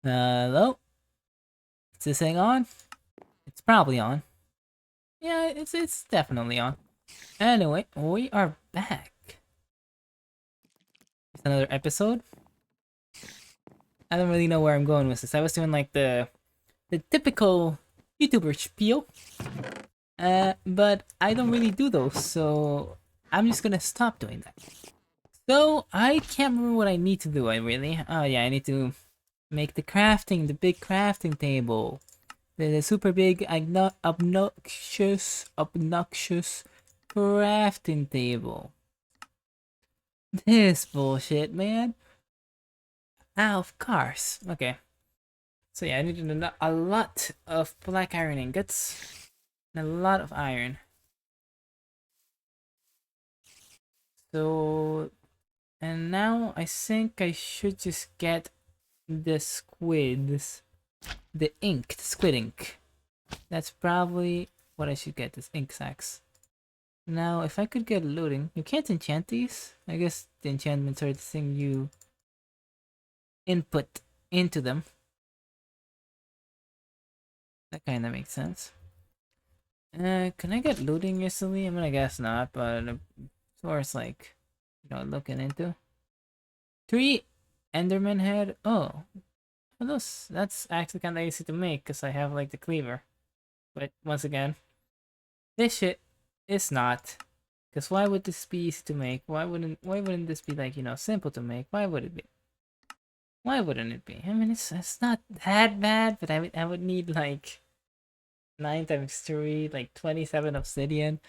Hello? Is this thing on? It's probably on. Yeah, it's definitely on. Anyway, we are back. It's another episode. I don't really know where I'm going with this. I was doing like the typical YouTuber spiel. But I don't really do those, so I'm just gonna stop doing that. So I can't remember what I need to do. I really. Oh yeah, I need to make the big crafting table. The super big, obnoxious crafting table. This bullshit, man. Ah, of course. Okay. So yeah, I needed a lot of black iron ingots. And a lot of iron. So, and now I think I should just get the squids. The squid ink. That's probably what I should get, this ink sacks. Now, if I could get looting, you can't enchant these. I guess the enchantments are the thing you input into them. That kind of makes sense. Can I get looting easily? I mean, I guess not, but it's worth like, looking into. 3 Enderman head. Oh, well, that's actually kind of easy to make because I have like the cleaver. But once again, this shit is not. Because why would this be easy to make? Why wouldn't this be like, simple to make? Why would it be? Why wouldn't it be? I mean, it's not that bad, but I would need like 9 times 3, like 27 obsidian.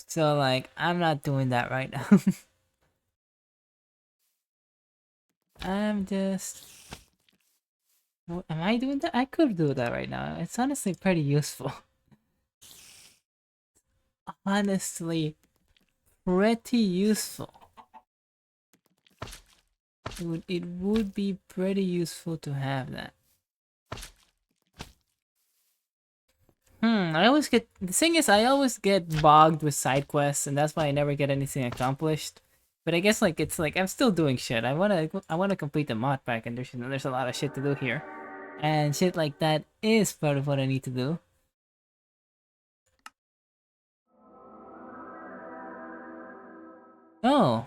So like, I'm not doing that right now. I'm just. Am I doing that? I could do that right now. It's honestly pretty useful. Honestly, pretty useful. It would be pretty useful to have that. I always get the thing is I always get bogged with side quests, and that's why I never get anything accomplished. But I guess like it's like I'm still doing shit. I wanna complete the mod pack, and there's a lot of shit to do here, and shit like that is part of what I need to do. Oh,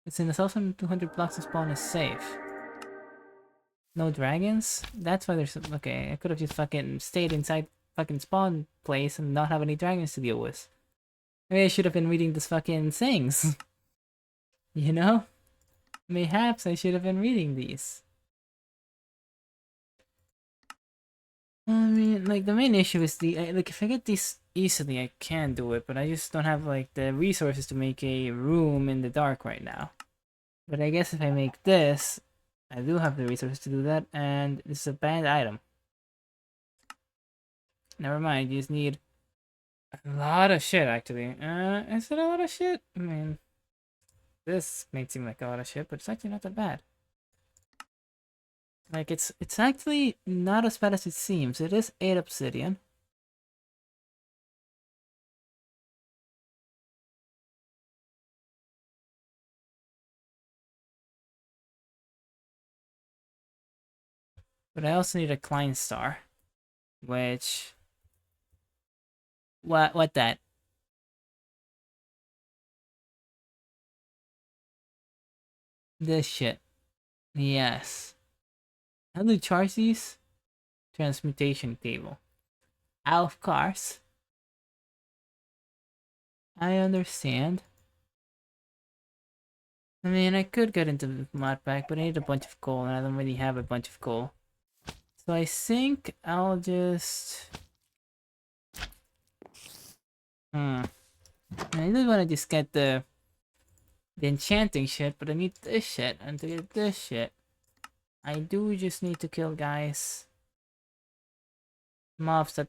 it's in 1,200 blocks of spawn is safe. No dragons? That's why there's okay. I could have just fucking stayed inside fucking spawn place and not have any dragons to deal with. Maybe I should have been reading this fucking things. You know? Mayhaps I should have been reading these. I mean, like the main issue is like if I get these easily, I can do it, but I just don't have like the resources to make a room in the dark right now. But I guess if I make this, I do have the resources to do that, and this is a banned item. Never mind, you just need a lot of shit actually. Is it a lot of shit? I mean, this may seem like a lot of shit, but it's actually not that bad. Like it's actually not as bad as it seems. It is 8 obsidian. But I also need a Klein star. Which what that? This shit. Yes. How do you charge these? Transmutation table. Of course. I understand. I mean, I could get into the mod pack, but I need a bunch of coal, and I don't really have a bunch of coal. So I think I'll just... I really want to just get the enchanting shit, but I need this shit, and to get this shit, I do just need to kill guys. Mobs that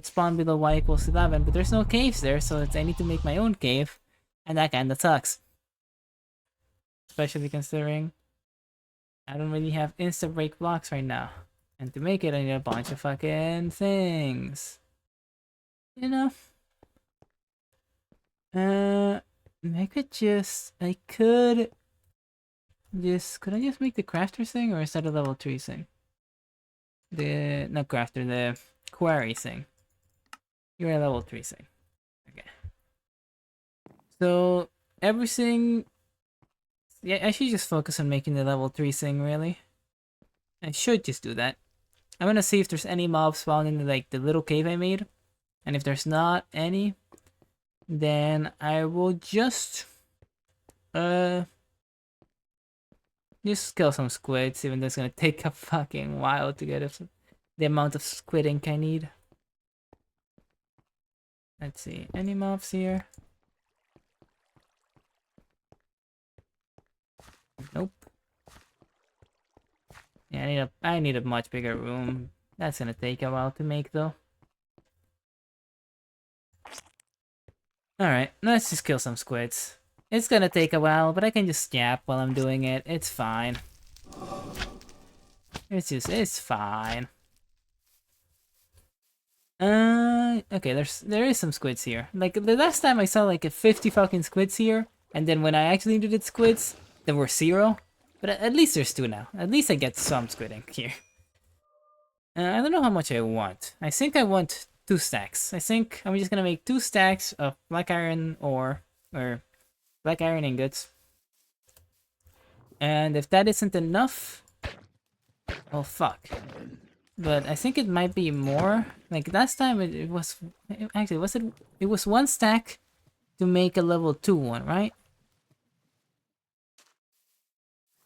spawn below y equals 11, but there's no caves there, so I need to make my own cave, and that kinda sucks. Especially considering I don't really have instant break blocks right now. And to make it, I need a bunch of fucking things. You know? Uh, I could could I just make the crafter thing, or is that a level 3 thing? Not crafter, the quarry thing. You're a level 3 thing. Okay. So everything, yeah, I should just focus on making the level 3 thing, really. I should just do that. I'm gonna see if there's any mobs spawned in like the little cave I made. And if there's not any, then I will just kill some squids, even though it's gonna take a fucking while to get the amount of squid ink I need. Let's see, any mobs here? Nope. Yeah, I need a much bigger room. That's gonna take a while to make though. Alright, let's just kill some squids. It's gonna take a while, but I can just yap while I'm doing it. It's fine. It's fine. Okay, there is some squids here. Like, the last time I saw like a 50 fucking squids here, and then when I actually did squids, there were 0. But at least there's 2 now. At least I get some squid ink here. I don't know how much I want. I think I want 2 stacks. I think I'm just gonna make 2 stacks of black iron ore, or black iron ingots. And if that isn't enough, oh fuck. But I think it might be more. Like last time it was, actually was it? It was 1 stack to make a level 2 one, right?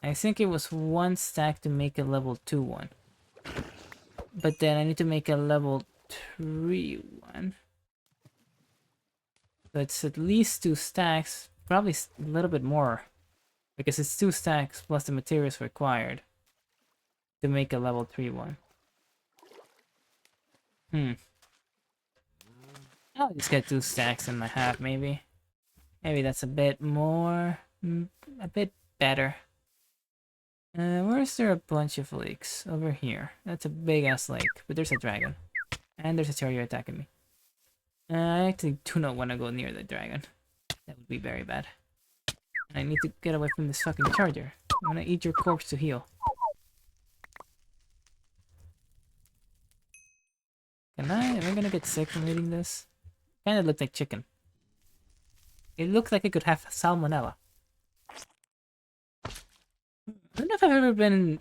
I think it was 1 stack to make a level 2 one. But then I need to make a level 3 one. So it's at least 2 stacks, probably a little bit more. Because it's 2 stacks plus the materials required to make a level 3 one. I'll just get 2 stacks and a half, maybe. Maybe that's a bit more, a bit better. Where's there a bunch of lakes? Over here. That's a big ass lake, but there's a dragon. And there's a terrier attacking me. I actually do not want to go near the dragon. That would be very bad. And I need to get away from this fucking charger. I'm gonna eat your corpse to heal. Am I gonna get sick from eating this? Kinda looked like chicken. It looked like it could have salmonella. I don't know if I've ever been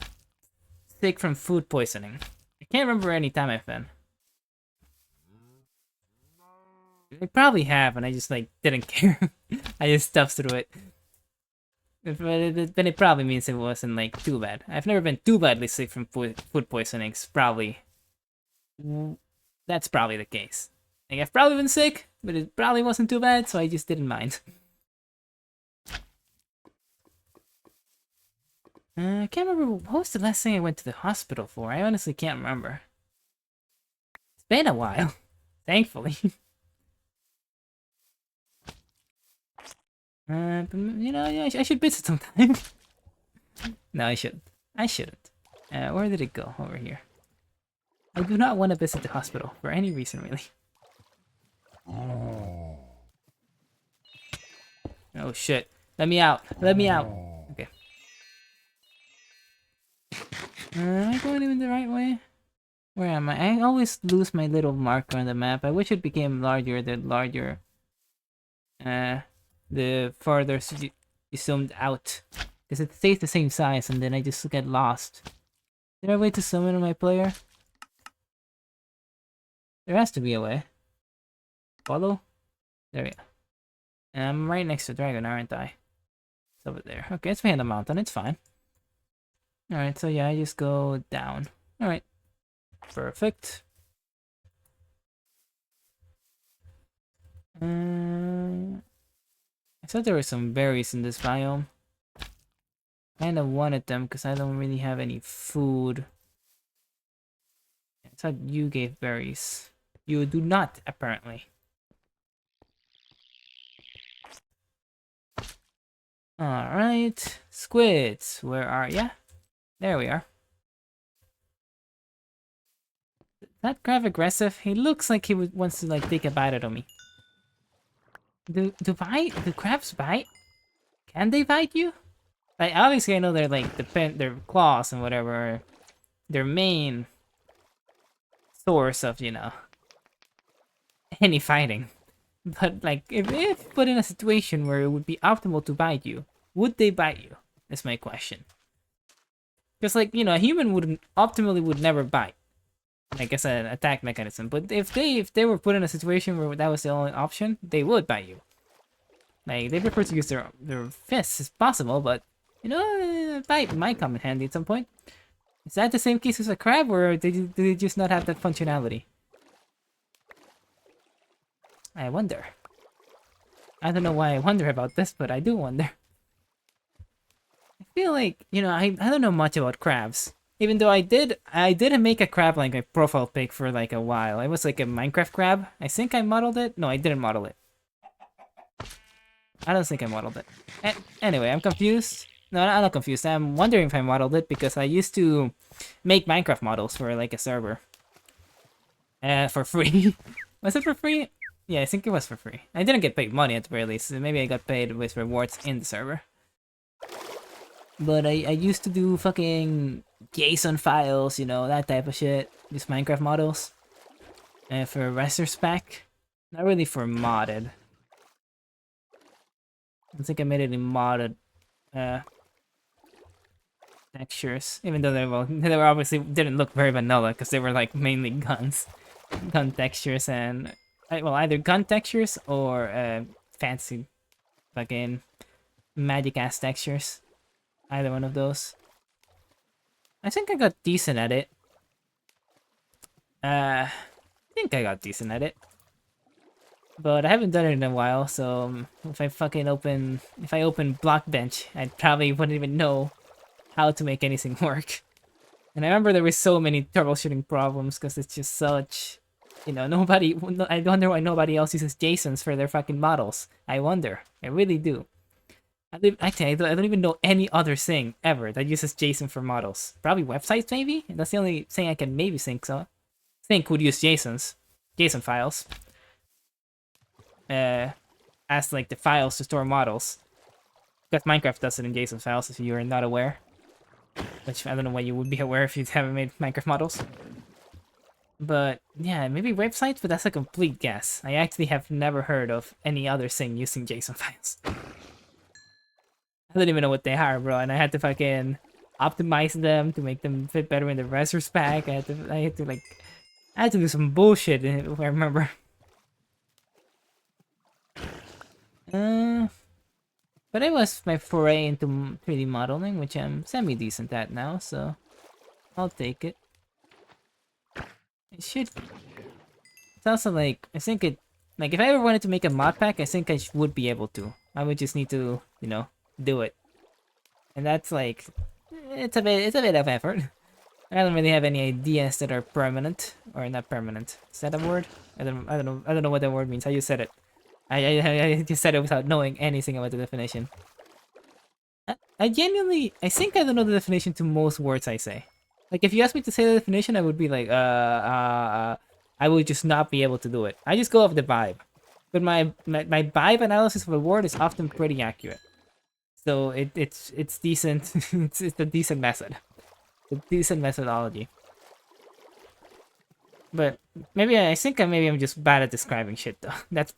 sick from food poisoning. I can't remember any time I've been. I probably have, and I just like didn't care. I just stuffed through it. But it probably means it wasn't like too bad. I've never been too badly sick from food poisoning. That's probably the case. Like, I've probably been sick, but it probably wasn't too bad, so I just didn't mind. I can't remember, what was the last thing I went to the hospital for? I honestly can't remember. It's been a while, thankfully. But, you know, I should visit sometime. No, I shouldn't. I shouldn't. Where did it go? Over here. I do not want to visit the hospital for any reason, really. Oh shit. Let me out. Let me out. Okay. Am I going in the right way? Where am I? I always lose my little marker on the map. I wish it became larger the larger. The farther you zoomed out. Because it stays the same size and then I just get lost. Is there a way to summon my player? There has to be a way. Follow? There we go. And I'm right next to Dragon, aren't I? It's over there. Okay, it's behind the mountain. It's fine. Alright, so yeah, I just go down. Alright. Perfect. I thought there were some berries in this biome. Kinda wanted them because I don't really have any food. I thought you gave berries. You do not, apparently. Alright. Squids, where are ya? There we are. Is that crab aggressive? He looks like he wants to like take a bite out of me. Do crabs bite? Can they bite you? Like obviously I know they're like their claws and whatever are their main source of, you know, any fighting. But like if put in a situation where it would be optimal to bite you, would they bite you? Is my question. Because like, you know, a human wouldn't optimally would never bite. Like as an attack mechanism. But if they were put in a situation where that was the only option, they would bite you. Like they prefer to use their fists if possible, but you know, bite might come in handy at some point. Is that the same case as a crab, or do they just not have that functionality? I wonder. I don't know why I wonder about this, but I do wonder. I feel like, you know, I don't know much about crabs. Even though I did make a crab like a profile pic for like a while. It was like a Minecraft crab. I think I modeled it. No, I didn't model it. I don't think I modeled it. Anyway, I'm confused. No, I'm not confused. I'm wondering if I modeled it because I used to make Minecraft models for like a server. For free. Was it for free? Yeah, I think it was for free. I didn't get paid money at the very least. So maybe I got paid with rewards in the server. But I used to do fucking JSON files, you know, that type of shit. Just Minecraft models. For Rester's pack. Not really for modded. I don't think I made any modded textures. Even though they were obviously didn't look very vanilla because they were like mainly guns. Gun textures and well, either gun textures or fancy fucking magic ass textures. Either one of those. I think I got decent at it. I think I got decent at it. But I haven't done it in a while, so if I open Blockbench, I probably wouldn't even know how to make anything work. And I remember there were so many troubleshooting problems because it's just such, you know, I wonder why nobody else uses JSONs for their fucking models. I wonder. I really do. Actually, I don't even know any other thing ever that uses JSON for models. Probably websites, maybe? That's the only thing I can maybe think would use JSON files. As like the files to store models. Because Minecraft does it in JSON files if you are not aware. Which I don't know why you would be aware if you haven't made Minecraft models. But yeah, maybe websites, but that's a complete guess. I actually have never heard of any other thing using JSON files. I don't even know what they are, bro, and I had to fucking optimize them to make them fit better in the Reser's pack. I had to do some bullshit if I remember. But it was my foray into 3D modeling, which I'm semi-decent at now, so I'll take it. It should... It's also like, I think it... Like, if I ever wanted to make a mod pack, I think I would be able to. I would just need to, you know, do it. And that's like... It's a bit of effort. I don't really have any ideas that are permanent. Or not permanent. Is that a word? I don't know what that word means. How you said it. I just said it without knowing anything about the definition. I genuinely, I think I don't know the definition to most words I say. Like, if you ask me to say the definition, I would be like, I would just not be able to do it. I just go off the vibe. But my vibe analysis of a word is often pretty accurate. So it's decent. it's a decent method. It's a decent methodology. But maybe I'm just bad at describing shit though. That's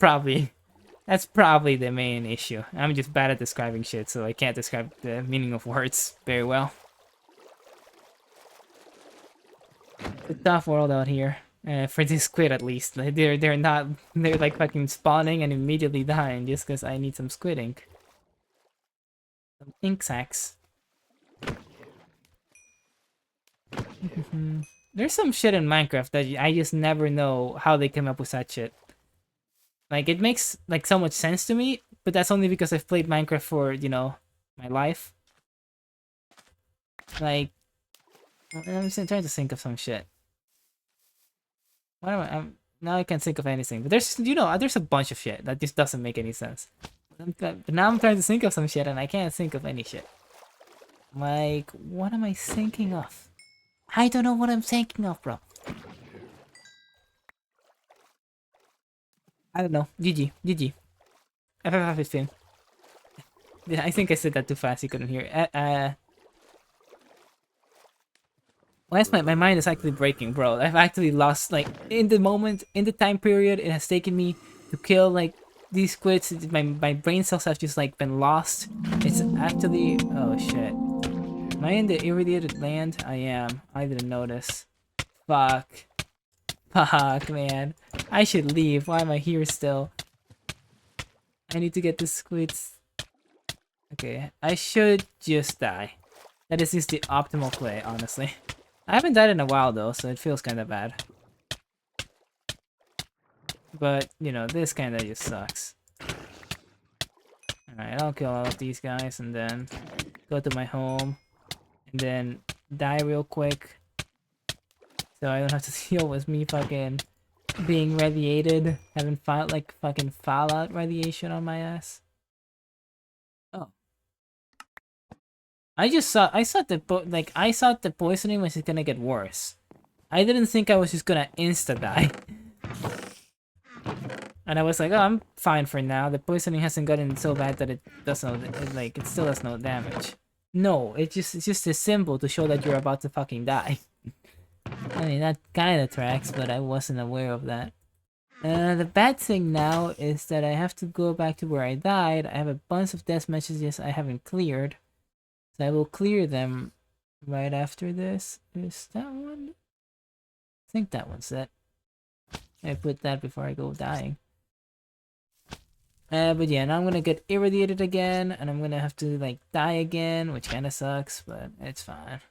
probably the main issue. I'm just bad at describing shit, so I can't describe the meaning of words very well. It's a tough world out here. For this squid at least. They're like fucking spawning and immediately dying just because I need some squid ink. Some ink sacs. There's some shit in Minecraft that I just never know how they come up with that shit. Like, it makes like so much sense to me, but that's only because I've played Minecraft for, you know, my life. Like, I'm just trying to think of some shit. What am I? Now I can't think of anything. But there's, you know, there's a bunch of shit that just doesn't make any sense. But now I'm trying to think of some shit and I can't think of any shit. Like, what am I thinking of? I don't know what I'm thinking of, bro. I don't know. GG. FF15. I think I said that too fast. You couldn't hear. Well, my mind is actually breaking, bro. I've actually lost, like, in the moment, in the time period it has taken me to kill, like, these squids. My brain cells have just, like, been lost. It's actually, oh shit. Am I in the irradiated land? I am. I didn't notice. Fuck. Fuck, man. I should leave. Why am I here still? I need to get the squids. Okay, I should just die. That is just the optimal play, honestly. I haven't died in a while though, so it feels kind of bad. But, you know, this kind of just sucks. Alright, I'll kill all of these guys and then go to my home. And then die real quick. So I don't have to deal with me fucking being radiated. Having like fucking Fallout radiation on my ass. Oh. I thought the poisoning was just gonna get worse. I didn't think I was just gonna insta-die. And I was like, oh, I'm fine for now. The poisoning hasn't gotten so bad that it still does no damage. No, it's just a symbol to show that you're about to fucking die. I mean, that kinda tracks, but I wasn't aware of that. The bad thing now is that I have to go back to where I died. I have a bunch of death messages I haven't cleared. So I will clear them right after this. Is that one? I think that one's it. I put that before I go dying. But yeah, now I'm gonna get irradiated again, and I'm gonna have to, like, die again, which kinda sucks, but it's fine.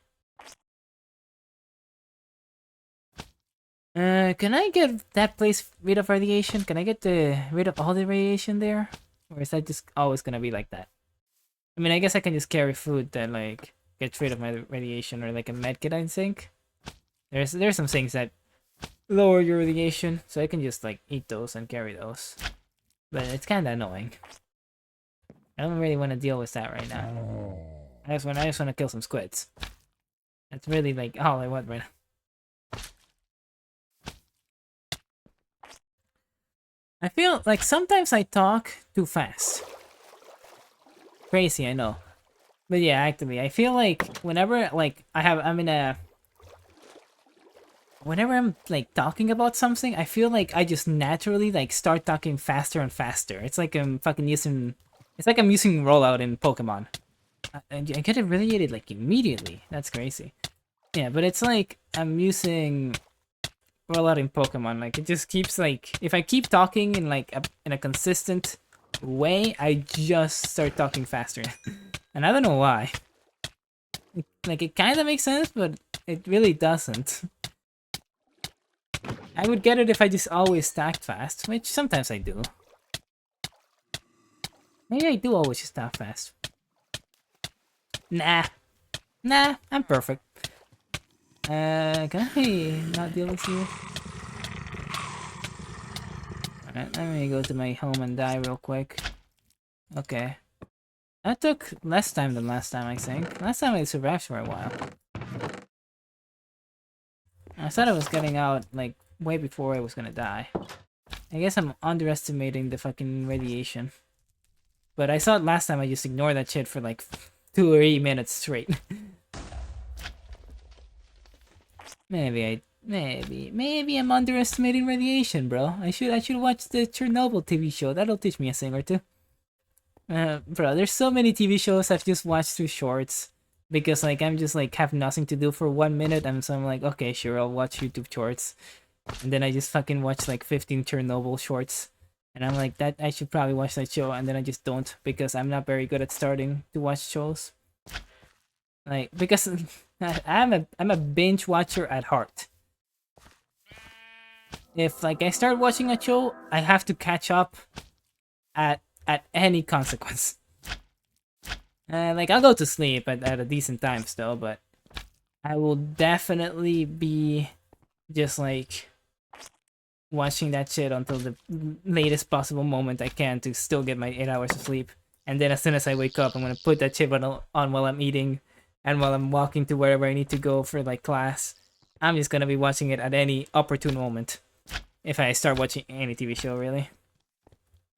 Can I get that place rid of radiation? Can I get rid of all the radiation there? Or is that just always gonna be like that? I mean, I guess I can just carry food that, like, gets rid of my radiation, or like a medkit, I think. There's some things that lower your radiation, so I can just, like, eat those and carry those. But it's kind of annoying. I don't really want to deal with that right now. I just want to kill some squids. That's really, like, all I want right now. I feel like sometimes I talk too fast. Crazy, I know. But yeah, actually, I feel like whenever, like, whenever I'm, like, talking about something, I feel like I just naturally, like, start talking faster and faster. It's like I'm fucking using... It's like I'm using rollout in Pokemon. I get irradiated, like, immediately. That's crazy. Yeah, but it's like I'm using rollout in Pokemon. Like, it just keeps, like... If I keep talking in, like, in a consistent way, I just start talking faster. And I don't know why. It kind of makes sense, but it really doesn't. I would get it if I just always stacked fast, which sometimes I do. Maybe I do always just stack fast. Nah. Nah, I'm perfect. Can I not deal with you? Alright, let me go to my home and die real quick. Okay. That took less time than last time, I think. Last time I survived for a while. I thought I was getting out, like, way before I was gonna die. I guess I'm underestimating the fucking radiation. But I thought last time I just ignored that shit for, like, 2 or 3 minutes straight. Maybe I'm underestimating radiation, bro. I should watch the Chernobyl TV show. That'll teach me a thing or two. Bro, there's so many TV shows I've just watched through shorts. Because, like, I'm just, like, have nothing to do for 1 minute, and so I'm like, okay, sure, I'll watch YouTube shorts. And then I just fucking watch, like, 15 Chernobyl shorts. And I'm like, I should probably watch that show, and then I just don't, because I'm not very good at starting to watch shows. Like, because I'm a binge watcher at heart. If, like, I start watching a show, I have to catch up at any consequence. Like, I'll go to sleep at a decent time still, but I will definitely be just, like, watching that shit until the latest possible moment I can to still get my 8 hours of sleep. And then as soon as I wake up, I'm gonna put that shit on while I'm eating and while I'm walking to wherever I need to go for, like, class. I'm just gonna be watching it at any opportune moment. If I start watching any TV show, really.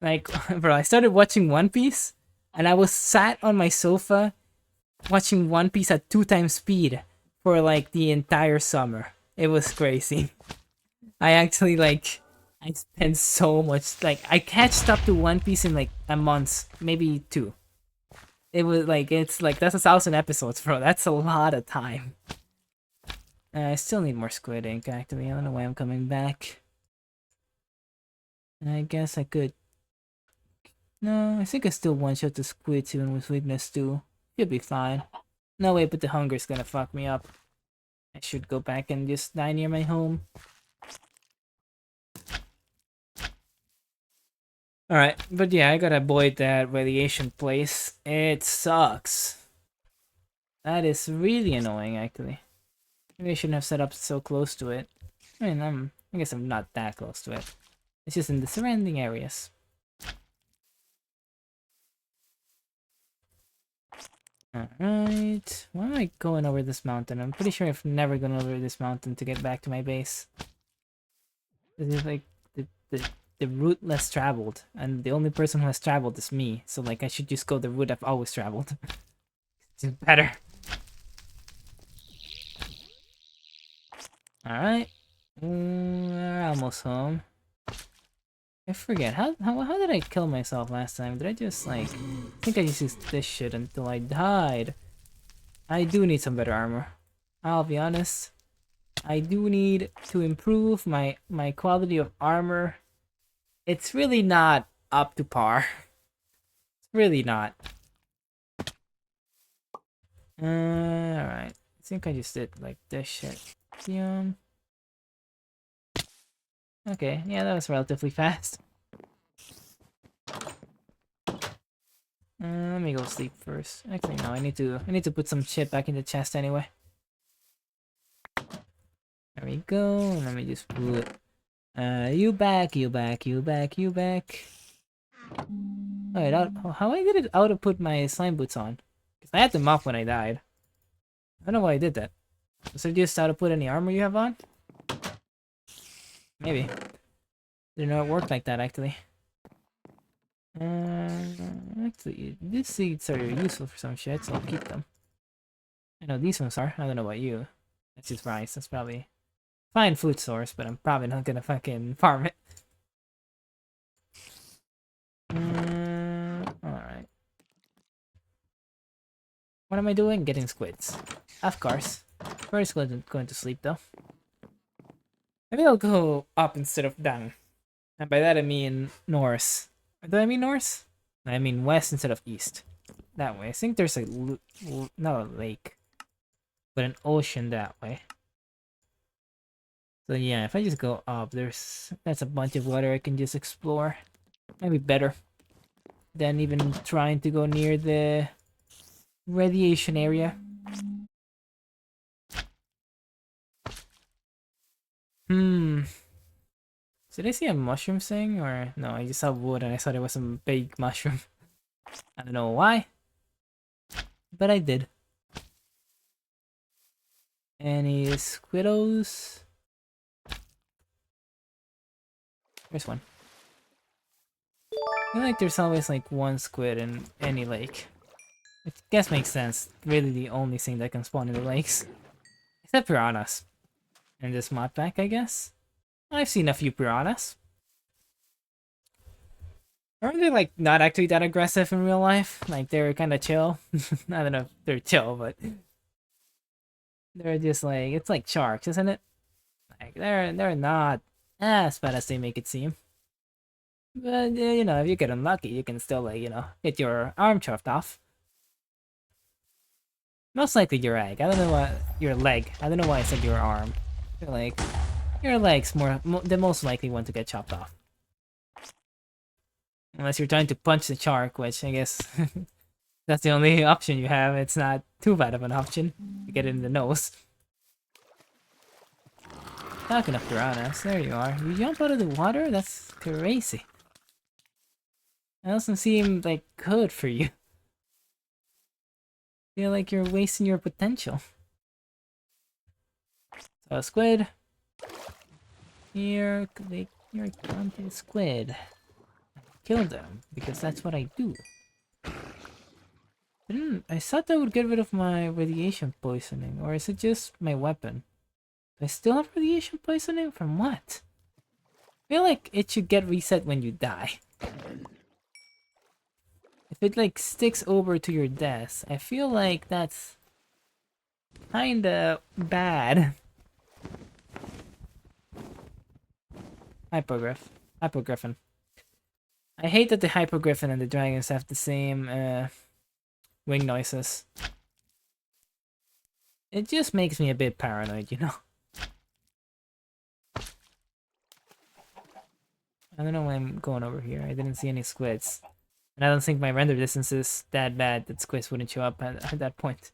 Like, bro, I started watching One Piece And I was sat on my sofa watching One Piece at 2 times speed for like the entire summer. It was crazy. I actually like I spent so much like I catched up to One Piece in like a month, maybe 2. It was like it's like that's 1,000 episodes, bro. That's a lot of time. I still need more Squid Ink actually. I don't know why I'm coming back. I guess I could. No, I think I still one-shot the squids even with weakness too. You'll be fine. No way, but the hunger's gonna fuck me up. I should go back and just die near my home. Alright, but yeah, I gotta avoid that radiation place. It sucks. That is really annoying, actually. Maybe I shouldn't have set up so close to it. I mean, I guess I'm not that close to it. It's just in the surrounding areas. Alright. Why am I going over this mountain? I'm pretty sure I've never gone over this mountain to get back to my base. This is like the route less traveled, and the only person who has traveled is me. So like I should just go the route I've always traveled. It's better. Alright. We're almost home. I forget. How did I kill myself last time? Did I just like I think I just used this shit until I died. I do need some better armor. I'll be honest. I do need to improve my quality of armor. It's really not up to par. It's really not. Alright. I think I just did like this shit. Okay, yeah, that was relatively fast. Let me go sleep first. Actually, no, I need to put some shit back in the chest anyway. There we go. Let me just put you back, you back, you back, you back. Wait, how I did it how to put my slime boots on? Because I had them off when I died. I don't know why I did that. Was it just how to put any armor you have on? Maybe. Didn't know it worked like that actually. Actually, these seeds are useful for some shit, so I'll keep them. I know these ones are. I don't know about you. That's just rice. That's probably fine food source, but I'm probably not gonna fucking farm it. Alright. What am I doing? Getting squids. Of course. First going to sleep though. Maybe I'll go up instead of down. And by that I mean north. Do I mean north? I mean west instead of east. That way. I think there's a not a lake, but an ocean that way. So yeah, if I just go up, that's a bunch of water I can just explore. Maybe better than even trying to go near the radiation area. Did I see a mushroom thing? Or no, I just saw wood and I thought it was some big mushroom. I don't know why, but I did. Any squiddos? There's one. I feel like there's always like one squid in any lake. I guess makes sense. Really the only thing that can spawn in the lakes. Except piranhas. In this mod pack, I guess. I've seen a few piranhas. Aren't they like not actually that aggressive in real life? Like they're kind of chill. I don't know if they're chill, but they're just like it's like sharks, isn't it? Like they're not as bad as they make it seem. But you know, if you get unlucky, you can still like get your arm chopped off. Most likely your egg. I don't know what your leg. I don't know why I said your arm. I feel like your leg's the most likely one to get chopped off. Unless you're trying to punch the shark, which I guess that's the only option you have. It's not too bad of an option to get it in the nose. Talking of piranhas, there you are. You jump out of the water? That's crazy. That doesn't seem like good for you. Feel like you're wasting your potential. So squid. Here comes the squid. Kill them, because that's what I do. I thought that would get rid of my radiation poisoning, or is it just my weapon? Do I still have radiation poisoning? From what? I feel like it should get reset when you die. If it like sticks over to your desk, I feel like that's kinda bad. Hypogriff. Hypogriffin. I hate that the Hypogriffin and the dragons have the same wing noises. It just makes me a bit paranoid, you know? I don't know why I'm going over here. I didn't see any squids. And I don't think my render distance is that bad that squids wouldn't show up at that point.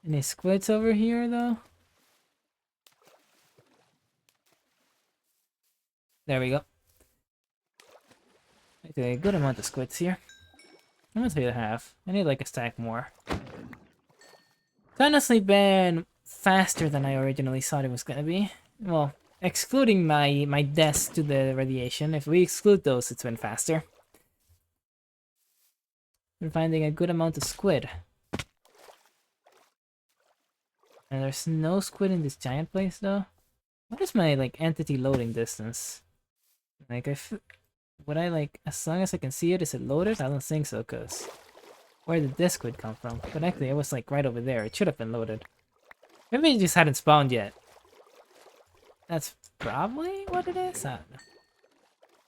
Any squids over here, though? There we go. Okay, a good amount of squids here. How much do I have? I need like a stack more. It's honestly been faster than I originally thought it was gonna be. Well, excluding my deaths to the radiation. If we exclude those, it's been faster. We're finding a good amount of squid. And there's no squid in this giant place, though. What is my, like, entity loading distance? Like, would I, like, as long as I can see it, is it loaded? I don't think so, because where did this squid come from? But actually, it was, like, right over there. It should have been loaded. Maybe it just hadn't spawned yet. That's probably what it is. I don't know.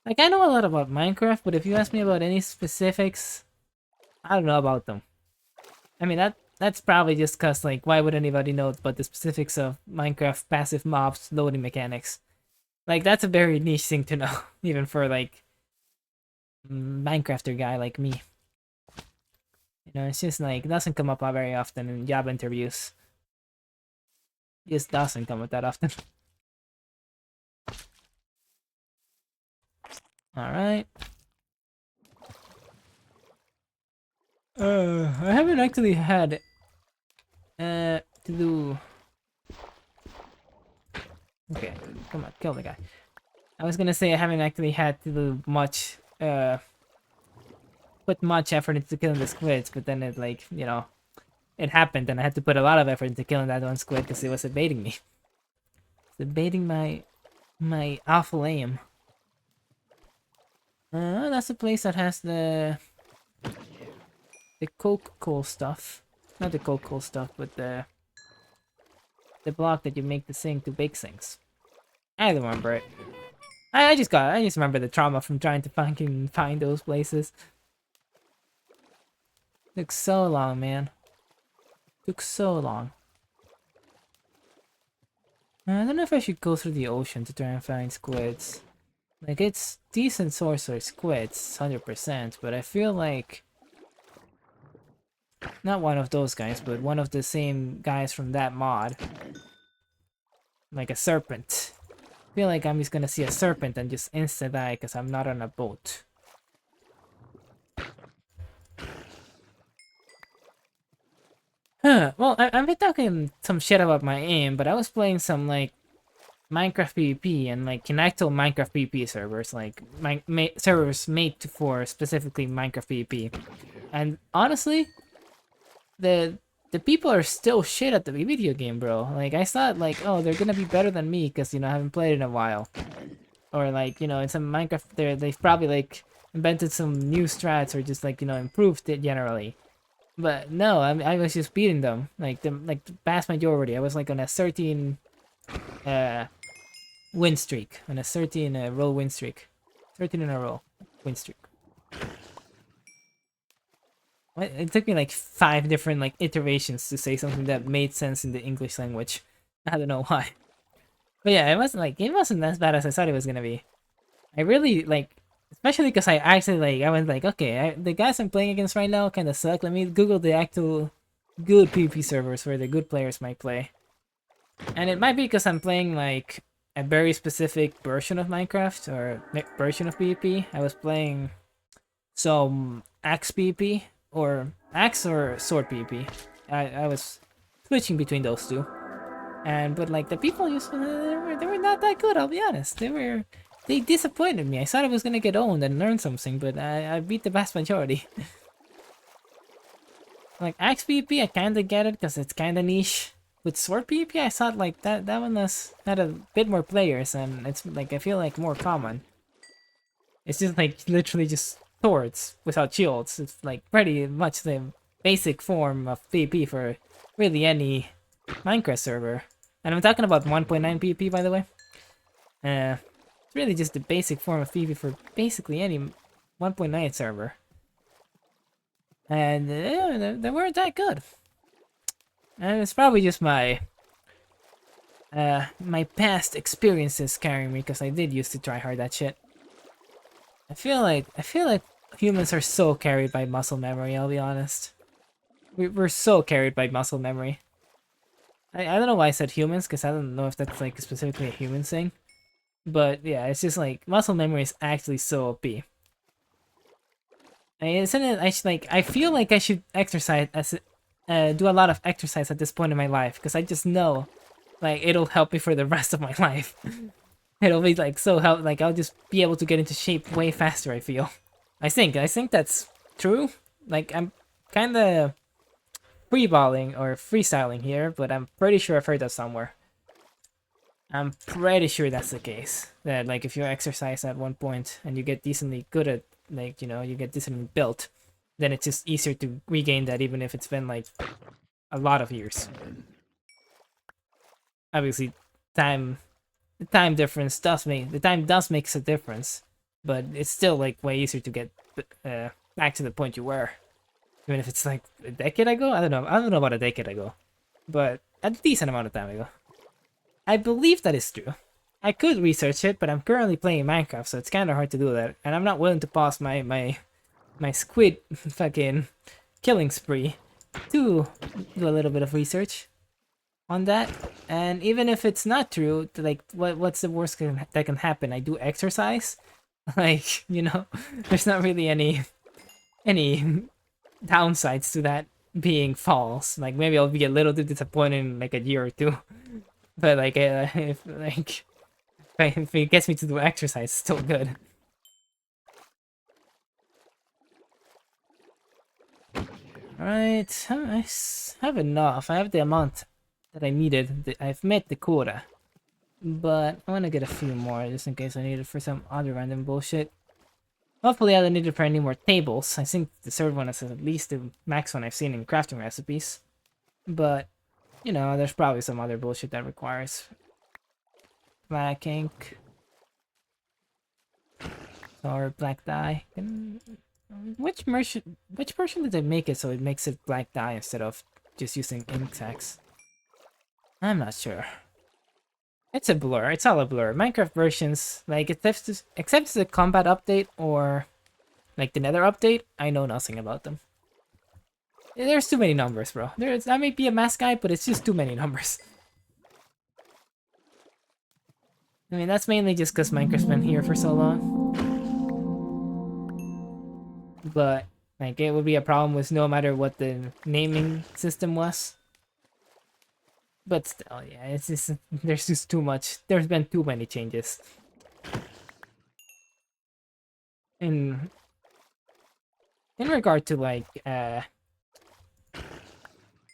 Like, I know a lot about Minecraft, but if you ask me about any specifics, I don't know about them. I mean, that's probably just because, like, why would anybody know about the specifics of Minecraft passive mobs loading mechanics? Like, that's a very niche thing to know, even for, like, Minecrafter guy like me. You know, it's just, like, it doesn't come up very often in job interviews. It just doesn't come up that often. Alright. I haven't actually had to do. Okay, come on, kill the guy. I was gonna say I haven't actually had to do much put much effort into killing the squids, but then it, like, you know, it happened and I had to put a lot of effort into killing that one squid because it was evading me. It's evading my awful aim. That's the place that has the coal stuff. Not the coal stuff, but the block that you make the thing to bake things. I don't remember it. I just remember the trauma from trying to find those places. Took so long, man. Took so long. I don't know if I should go through the ocean to try and find squids. Like, it's decent source for squids, 100%, but I feel like not one of those guys, but one of the same guys from that mod. Like a serpent. I feel like I'm just gonna see a serpent and just insta die because I'm not on a boat. Huh, well, I've been talking some shit about my aim, but I was playing some, like, Minecraft PvP and, like, actual Minecraft PvP servers, like, servers made for specifically Minecraft PvP. And honestly, the people are still shit at the video game, bro. Like, I thought, like, oh, they're gonna be better than me because, you know, I haven't played it in a while. Or, like, you know, in some Minecraft, they've probably, like, invented some new strats or just, like, you know, improved it generally. But no, I was just beating them. Like, the vast majority. I was, like, on a 13 win streak. On a 13 row win streak. 13 in a row win streak. It took me like 5 different, like, iterations to say something that made sense in the English language. I don't know why. But yeah, it wasn't as bad as I thought it was gonna be. I really, like, especially because I actually, like, I was like, okay, the guys I'm playing against right now kind of suck. Let me Google the actual good PvP servers where the good players might play. And it might be because I'm playing, like, a very specific version of Minecraft or version of PvP. I was playing some axe PvP or axe or sword PvP. I was switching between those two. But like the people used they were not that good, I'll be honest. They were they disappointed me. I thought I was gonna get owned and learn something, but I beat the vast majority. Like axe PvP, I kinda get it because it's kinda niche. With sword PvP, I thought like that one had a bit more players, and it's like I feel like more common. It's just like literally just swords without shields. It's like pretty much the basic form of PvP for really any Minecraft server. And I'm talking about 1.9 PvP, by the way. It's really just the basic form of PvP for basically any 1.9 server. And they weren't that good. And it's probably just my my past experiences carrying me, because I did used to try hard that shit. I feel like humans are so carried by muscle memory, I'll be honest. We're so carried by muscle memory. I don't know why I said humans, because I don't know if that's like specifically a human thing. But yeah, it's just like muscle memory is actually so OP. Isn't it? I feel like I should exercise do a lot of exercise at this point in my life, because I just know, like, it'll help me for the rest of my life. It'll be like so help. Like I'll just be able to get into shape way faster. I feel. I think that's true. Like I'm kind of freeballing or freestyling here, but I'm pretty sure I've heard that somewhere. I'm pretty sure that's the case. That like if you exercise at one point and you get decently good at, like, you know, you get decently built, then it's just easier to regain that even if it's been like a lot of years. Obviously, the time difference does make a difference, but it's still like way easier to get back to the point you were, even if it's like a decade ago. I don't know about a decade ago, but a decent amount of time ago. I believe that is true. I could research it, but I'm currently playing Minecraft, so it's kind of hard to do that, and I'm not willing to pause my squid fucking killing spree to do a little bit of research on that. And even if it's not true, like what's the worst that can happen? I do exercise. Like, you know, there's not really any downsides to that being false. Like maybe I'll be a little bit disappointed in like a year or two, but like if it gets me to do exercise, it's still good. Alright, I have enough. I have the amount that I needed. I've met the quota. But I want to get a few more just in case I need it for some other random bullshit. Hopefully I don't need it for any more tables. I think the third one is at least the max one I've seen in crafting recipes. But, you know, there's probably some other bullshit that requires black ink. Or black dye. Which version did they make it so it makes it black dye instead of just using ink sacks? I'm not sure. It's a blur. It's all a blur. Minecraft versions, like except the combat update or like the Nether update, I know nothing about them. There's too many numbers, bro. I may be a math guy, but it's just too many numbers. I mean, that's mainly just because Minecraft's been here for so long. But like, it would be a problem with no matter what the naming system was. But still, yeah, it's just, there's just too much. There's been too many changes. In regard to like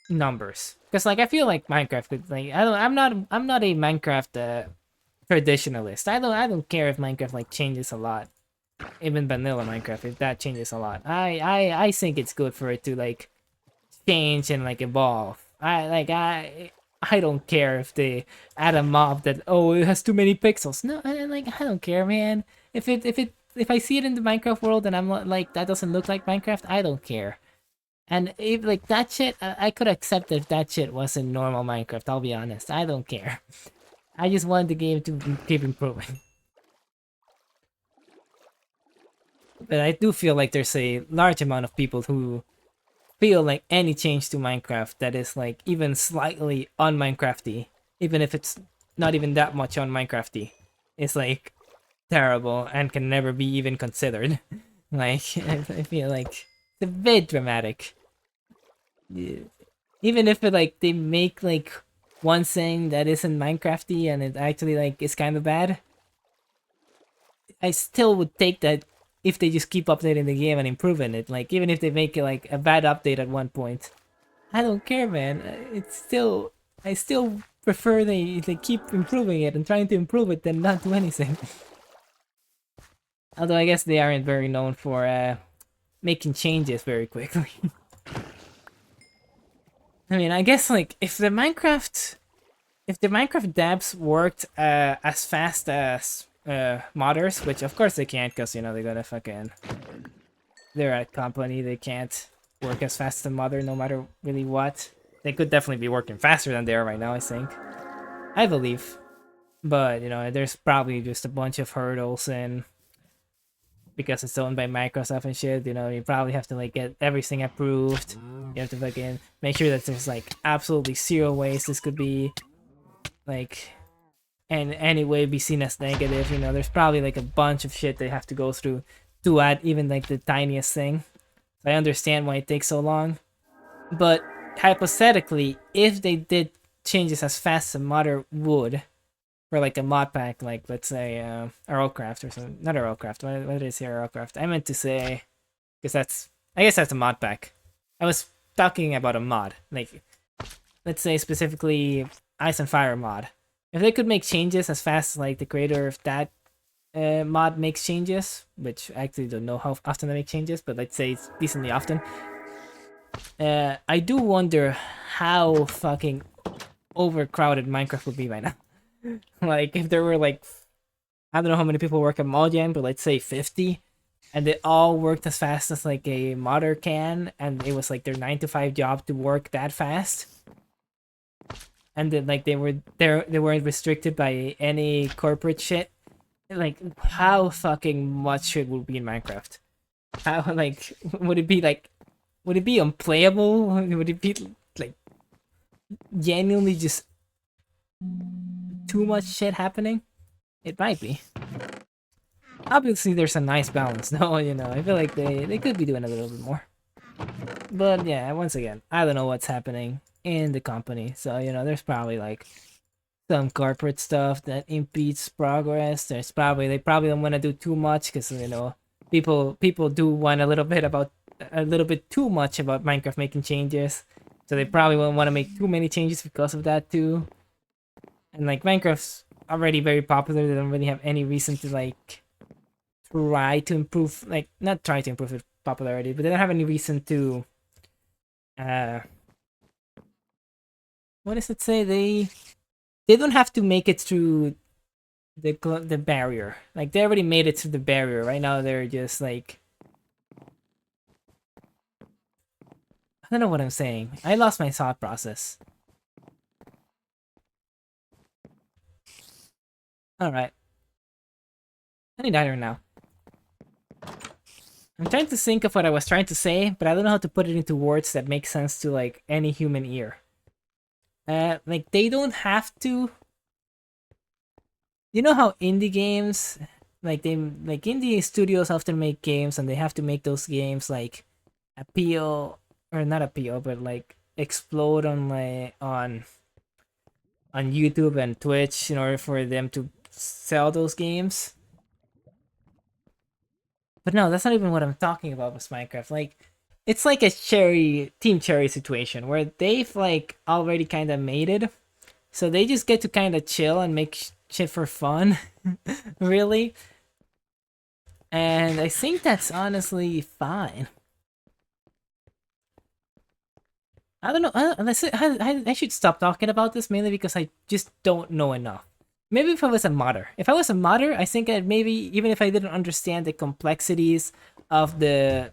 numbers, because like I feel like Minecraft could like I'm not a Minecraft traditionalist. I don't care if Minecraft like changes a lot. Even vanilla Minecraft, if that changes a lot, I think it's good for it to like change and like evolve. I don't care if they add a mob that, oh, it has too many pixels. No, I don't care, man. If I see it in the Minecraft world and I'm like, that doesn't look like Minecraft, I don't care. And if like that shit, I could accept if that shit wasn't normal Minecraft. I'll be honest, I don't care. I just want the game to keep improving. But I do feel like there's a large amount of people who feel like any change to Minecraft that is like even slightly un-Minecrafty, even if it's not even that much un-Minecrafty, is like terrible and can never be even considered. Like, I feel like it's a bit dramatic. Even if it, like, they make like one thing that isn't Minecrafty and it actually like is kind of bad, I still would take that if they just keep updating the game and improving it. Like even if they make it like a bad update at one point, I don't care, man. It's still I still prefer they keep improving it and trying to improve it than not do anything. Although I guess they aren't very known for making changes very quickly. I mean, I guess like if the Minecraft devs worked as fast as modders, which of course they can't, because you know they're a company, they can't work as fast as a modder no matter really what. They could definitely be working faster than they are right now, I think. I believe. But you know, there's probably just a bunch of hurdles, and because it's owned by Microsoft and shit, you know, you probably have to like get everything approved. You have to fucking make sure that there's like absolutely zero ways this could be like in any way be seen as negative. You know, there's probably like a bunch of shit they have to go through to add even like the tiniest thing. I understand why it takes so long. But hypothetically, if they did changes as fast as a modder would, for like a mod pack, like let's say Earlcraft or something. Not Earlcraft. What is here Earlcraft? I meant to say, because I guess that's a mod pack. I was talking about a mod, like let's say specifically Ice and Fire mod. If they could make changes as fast as like the creator of that mod makes changes, which I actually don't know how often they make changes, but let's say it's decently often. I do wonder how fucking overcrowded Minecraft would be right now. Like if there were like, I don't know how many people work at Mojang, but let's say 50, and they all worked as fast as like a modder can, and it was like their 9 to 5 job to work that fast. And then like they weren't restricted by any corporate shit. Like how fucking much shit would be in Minecraft? How like would it be unplayable? Would it be like genuinely just too much shit happening? It might be. Obviously there's a nice balance though, you know. I feel like they could be doing a little bit more. But yeah, once again, I don't know what's happening in the company. So, you know, there's probably like some corporate stuff that impedes progress. They probably don't want to do too much because, you know, people do want a little bit too much about Minecraft making changes. So they probably won't want to make too many changes because of that too. And like Minecraft's already very popular. They don't really have any reason to like try to improve, like not try to improve its popularity, but they don't have any reason to what does it say? They don't have to make it through the barrier. Like they already made it through the barrier. Right now they're just like, I don't know what I'm saying. I lost my thought process. Alright. I need either now. I'm trying to think of what I was trying to say, but I don't know how to put it into words that make sense to like any human ear. Like they don't have to. You know how indie games, like indie studios often make games, and they have to make those games like appeal or not appeal, but like explode on on YouTube and Twitch in order for them to sell those games. But no, that's not even what I'm talking about with Minecraft. Like, it's like a Team Cherry situation where they've like already kind of made it, so they just get to kind of chill and make shit for fun, really. And I think that's honestly fine. I don't know. I should stop talking about this mainly because I just don't know enough. Maybe if I was a modder. If I was a modder, I think I'd maybe, even if I didn't understand the complexities of the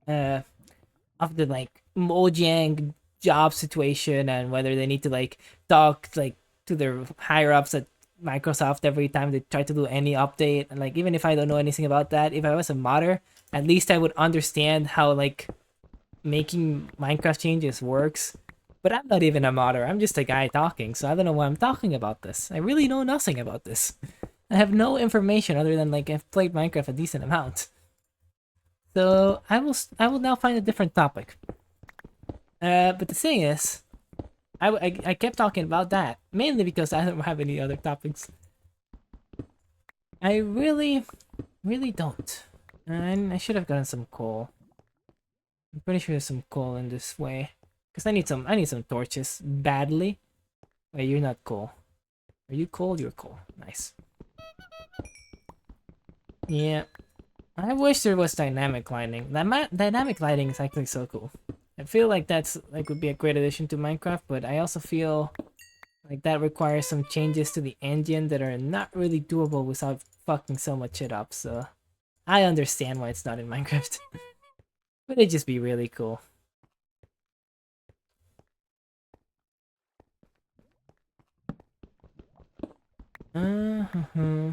like Mojang job situation and whether they need to like talk like to their higher ups at Microsoft every time they try to do any update, and like even if I don't know anything about that, if I was a modder, at least I would understand how like making Minecraft changes works. But I'm not even a modder. I'm just a guy talking, so I don't know why I'm talking about this. I really know nothing about this. I have no information other than like I've played Minecraft a decent amount. So I will now find a different topic. But the thing is, I kept talking about that mainly because I don't have any other topics. I really, really don't. And I should have gotten some coal. I'm pretty sure there's some coal in this way. Cause I need some torches badly. Wait, you're not coal. Are you coal? You're coal. Nice. Yeah. I wish there was dynamic lighting. Dynamic lighting is actually so cool. I feel like that's like would be a great addition to Minecraft, but I also feel like that requires some changes to the engine that are not really doable without fucking so much shit up. So I understand why it's not in Minecraft, but it'd just be really cool. Uh-huh.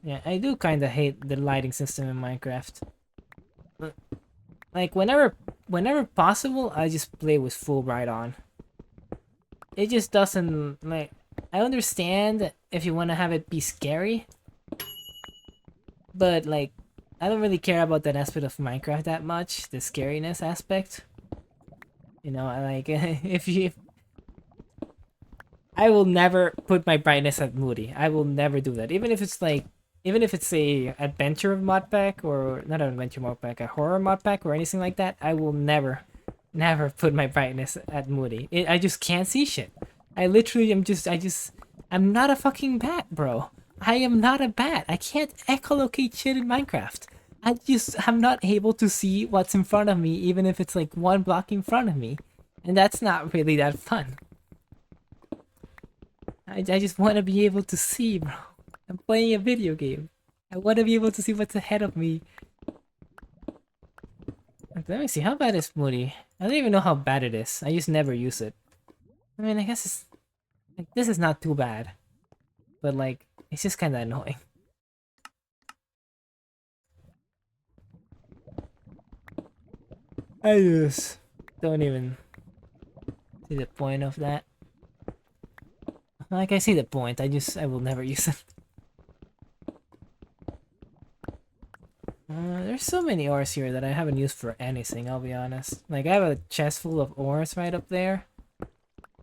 Yeah, I do kind of hate the lighting system in Minecraft. Like whenever possible, I just play with full bright on. It just doesn't like. I understand if you want to have it be scary, but like, I don't really care about that aspect of Minecraft that much. The scariness aspect. You know, I like if you. I will never put my brightness at moody. I will never do that. Even if it's like, even if it's a adventure mod pack or not an adventure mod pack, a horror mod pack or anything like that, I will never put my brightness at moody. I just can't see shit. I literally am I'm not a fucking bat, bro. I am not a bat. I can't echolocate shit in Minecraft. I'm not able to see what's in front of me, even if it's like one block in front of me. And that's not really that fun. I just want to be able to see, bro. I'm playing a video game. I want to be able to see what's ahead of me. Let me see, how bad is Moody? I don't even know how bad it is. I just never use it. I mean, I guess it's like this is not too bad, but like it's just kind of annoying. I just don't even see the point of that. Like I see the point, I will never use it. There's so many ores here that I haven't used for anything, I'll be honest. Like I have a chest full of ores right up there,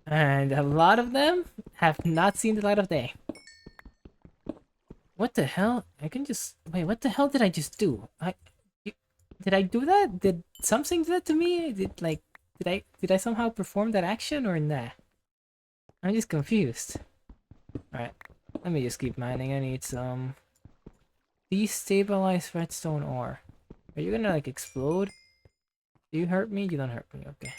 and a lot of them have not seen the light of day. What the hell? I can just wait. What the hell did I just do? Did I do that? Did something do that to me? Did I somehow perform that action or nah? I'm just confused. Alright, let me just keep mining. I need some destabilized redstone ore. Are you gonna like explode? Do you hurt me? You don't hurt me, okay.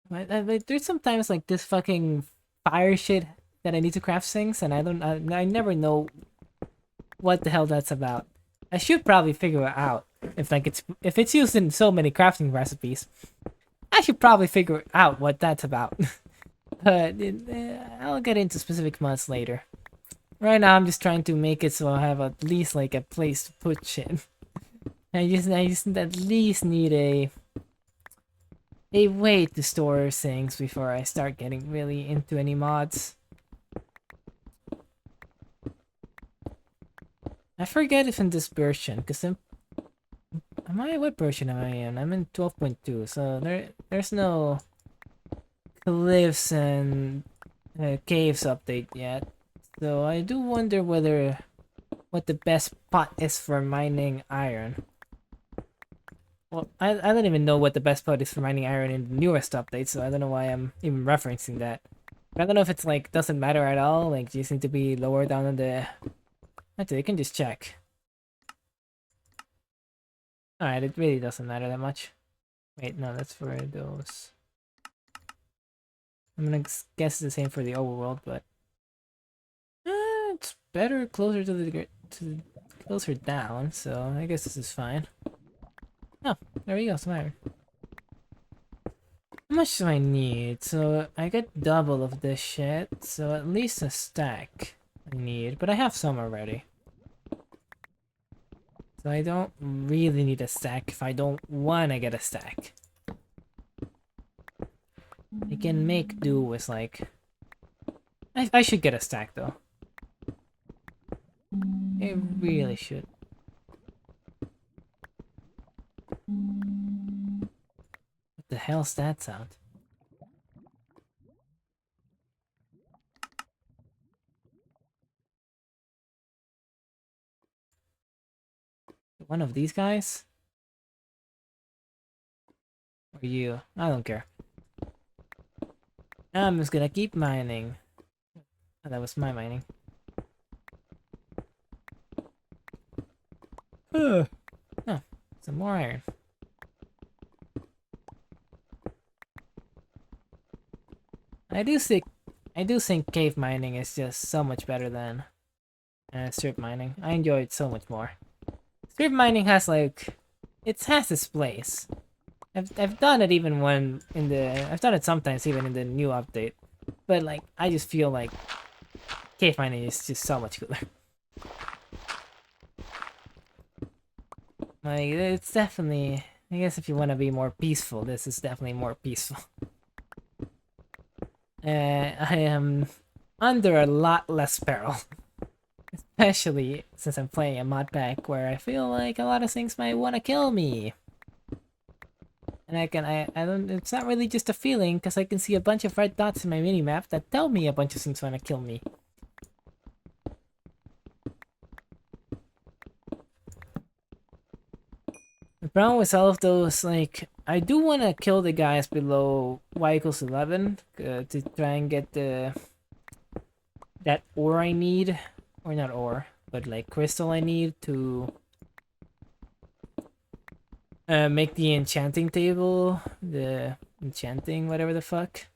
But there's sometimes like this fucking fire shit that I need to craft things and I never know what the hell that's about. I should probably figure it out. If it's used in so many crafting recipes, I should probably figure out what that's about. But I'll get into specific mods later. Right now, I'm just trying to make it so I have at least like a place to put shit. I just at least need a way to store things before I start getting really into any mods. I forget if in this version, because what version am I in? I'm in 12.2, so there's no cliffs and caves update yet. So I do wonder what the best spot is for mining iron. Well, I don't even know what the best spot is for mining iron in the newest update, so I don't know why I'm even referencing that. But I don't know if it's like doesn't matter at all, like you just need to be lower down on the. Actually, you can just check. Alright, it really doesn't matter that much. Wait, no, that's for those. I'm gonna guess the same for the overworld, but it's better closer to closer down, so I guess this is fine. Oh, there we go, some iron. How much do I need? So I get double of this shit, so at least a stack I need, but I have some already. So I don't really need a stack if I don't want to get a stack. I can make do with like... I should get a stack though. I really should. What the hell's that sound? One of these guys? Or you? I don't care. I'm just gonna keep mining. Oh, that was my mining. Oh, some more iron. I do think cave mining is just so much better than strip mining. I enjoy it so much more. Strip mining has like, it has its place. I've done it even when I've done it sometimes even in the new update, but like I just feel like cave mining is just so much cooler. Like it's definitely, I guess if you want to be more peaceful, this is definitely more peaceful. I am under a lot less peril. Especially since I'm playing a mod pack where I feel like a lot of things might want to kill me. And I don't, it's not really just a feeling, because I can see a bunch of red dots in my minimap that tell me a bunch of things want to kill me. The problem with all of those, like, I do want to kill the guys below y=11 to try and get that ore I need, or not ore, but like crystal I need to make the enchanting table, the enchanting whatever the fuck.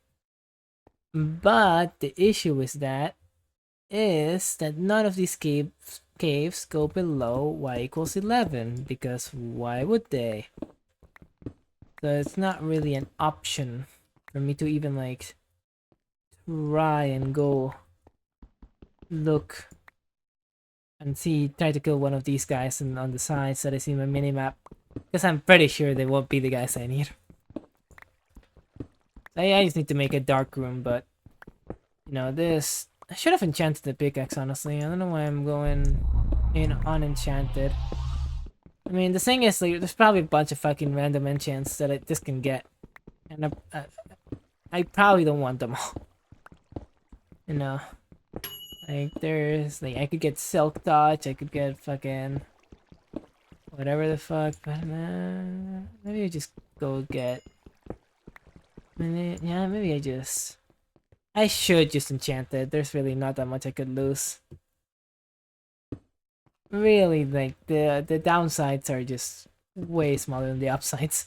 But the issue is that none of these caves go below y=11, because why would they? So it's not really an option for me to even like try and go look and try to kill one of these guys and on the sides that I see my minimap, because I'm pretty sure they won't be the guys I need. I just need to make a dark room, but you know, this, I should have enchanted the pickaxe, honestly. I don't know why I'm going in unenchanted. I mean, the thing is, like, there's probably a bunch of fucking random enchants that I just can get, and I probably don't want them all. You know, like there's like I could get Silk Touch, I could get fucking whatever the fuck, but maybe I just go get. Yeah, maybe I should just enchant it. There's really not that much I could lose. Really, like the downsides are just way smaller than the upsides.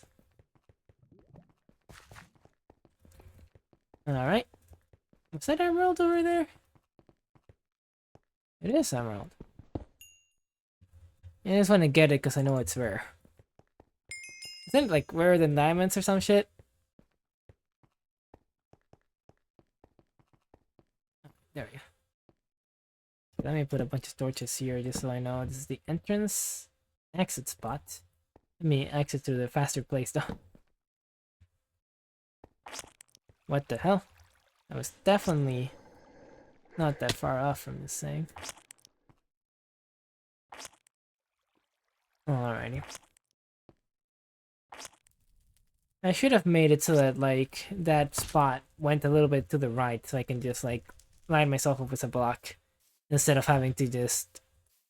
Alright. Was that emerald over there? It is emerald. I just want to get it because I know it's rare. Isn't it like rarer than diamonds or some shit? There we go. Let me put a bunch of torches here just so I know this is the entrance exit spot. Let me exit to the faster place though. What the hell? I was definitely not that far off from this thing. Alrighty. I should have made it so that like that spot went a little bit to the right so I can just like line myself up with a block instead of having to just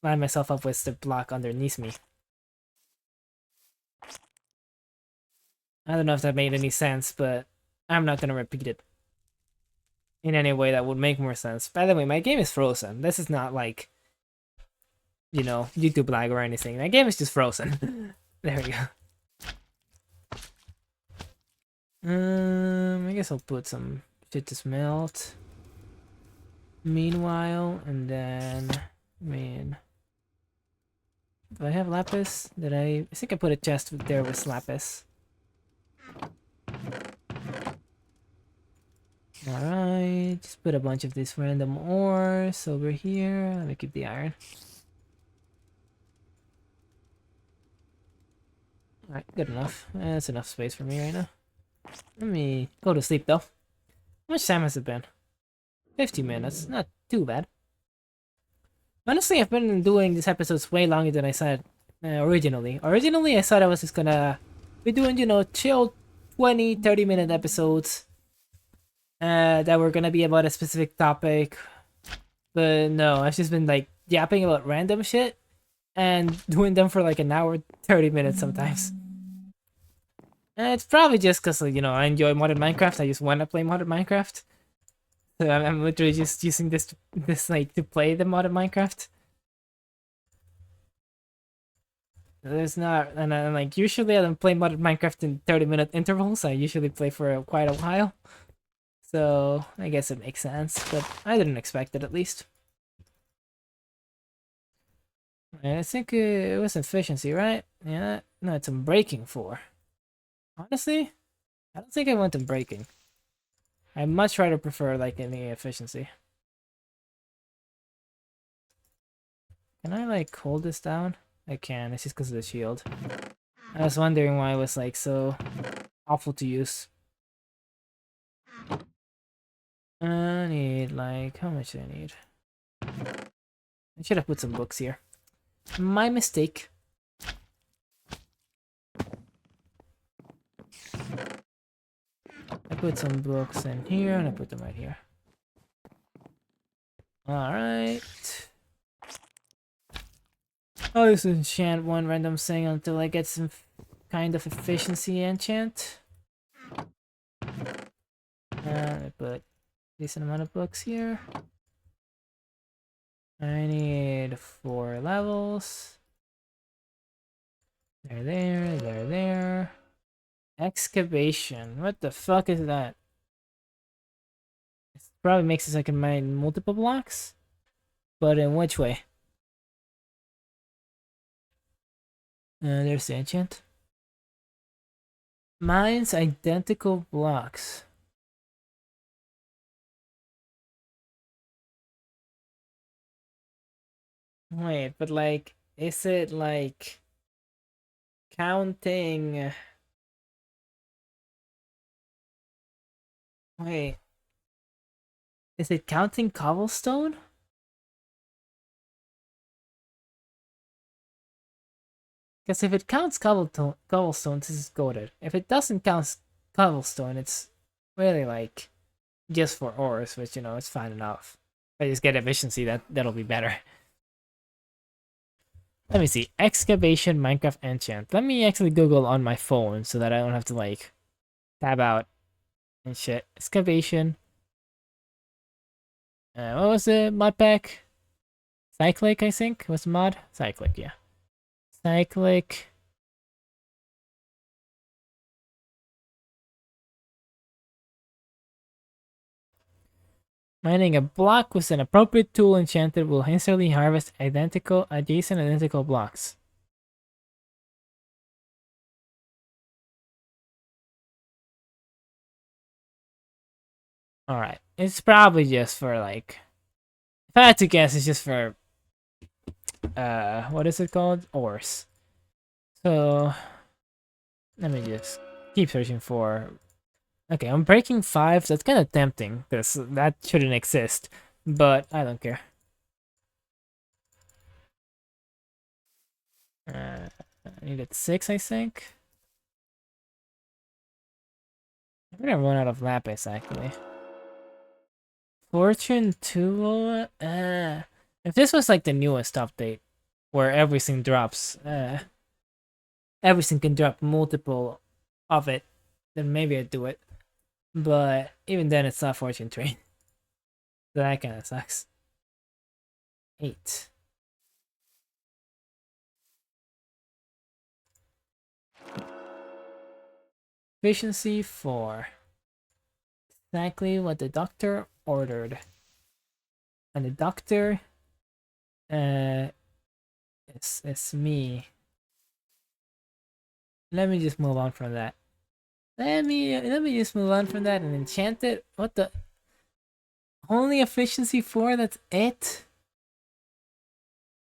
line myself up with the block underneath me. I don't know if that made any sense, but I'm not gonna repeat it in any way that would make more sense. By the way, my game is frozen. This is not like, you know, YouTube lag or anything. My game is just frozen. There we go. I guess I'll put some shit to smelt. Meanwhile, and then, do I have lapis? I think I put a chest there with lapis. Alright, just put a bunch of these random ores over here. Let me keep the iron. Alright, good enough. That's enough space for me right now. Let me go to sleep though. How much time has it been? 15 minutes, not too bad. Honestly, I've been doing these episodes way longer than I said originally. Originally, I thought I was just gonna be doing, you know, chill 20-30 minute episodes that were gonna be about a specific topic. But no, I've just been like yapping about random shit. and doing them for like an hour, 30 minutes sometimes. And it's probably just because, you know, I enjoy modded Minecraft. I just want to play modded Minecraft. So I'm literally just using this like to play the modded Minecraft. There's not, and like usually I don't play modded Minecraft in 30-minute intervals. I usually play for quite a while. So I guess it makes sense, but I didn't expect it at least. And I think it was efficiency, right? Yeah, no, it's Unbreaking 4. Honestly, I don't think I went Unbreaking. I much rather prefer like any efficiency. Can I like hold this down? I can, it's just because of the shield. I was wondering why it was like so awful to use. I need like, how much do I need? I should have put some books here. My mistake. I put some books in here and I put them right here. Alright. I'll just enchant one random thing until I get some kind of efficiency enchant. And I put a decent amount of books here. I need 4 levels. They're there, they're there. Excavation. What the fuck is that? It probably makes it so I can mine multiple blocks. But in which way? There's the enchant. Mines identical blocks. Wait, but like, is it like counting? Wait, is it counting cobblestone? Because if it counts cobblestone, this is goated. If it doesn't count cobblestone, it's really like just for ores, which, you know, it's fine enough. If I just get efficiency, that'll be better. Let me see. Excavation Minecraft enchant. Let me actually Google on my phone so that I don't have to like tab out and shit. Excavation. What was the mod pack? Cyclic, I think, was the mod? Cyclic, yeah. Cyclic. Mining a block with an appropriate tool enchanted will instantly harvest adjacent identical blocks. Alright. It's probably just for like, if I had to guess, it's just for what is it called? Ores. So let me just keep searching for. Okay, I'm breaking 5. That's kind of tempting because that shouldn't exist, but I don't care. I needed 6, I think. I'm gonna run out of lapis actually. Fortune 2. If this was like the newest update, where everything drops, everything can drop multiple of it, then maybe I'd do it. But even then, it's not Fortune 3. So that kind of sucks. 8. Efficiency 4. Exactly what the doctor ordered. And the doctor, it's me. Let me just move on from that. Let me just move on from that and enchant it. What the? Only efficiency 4? That's it?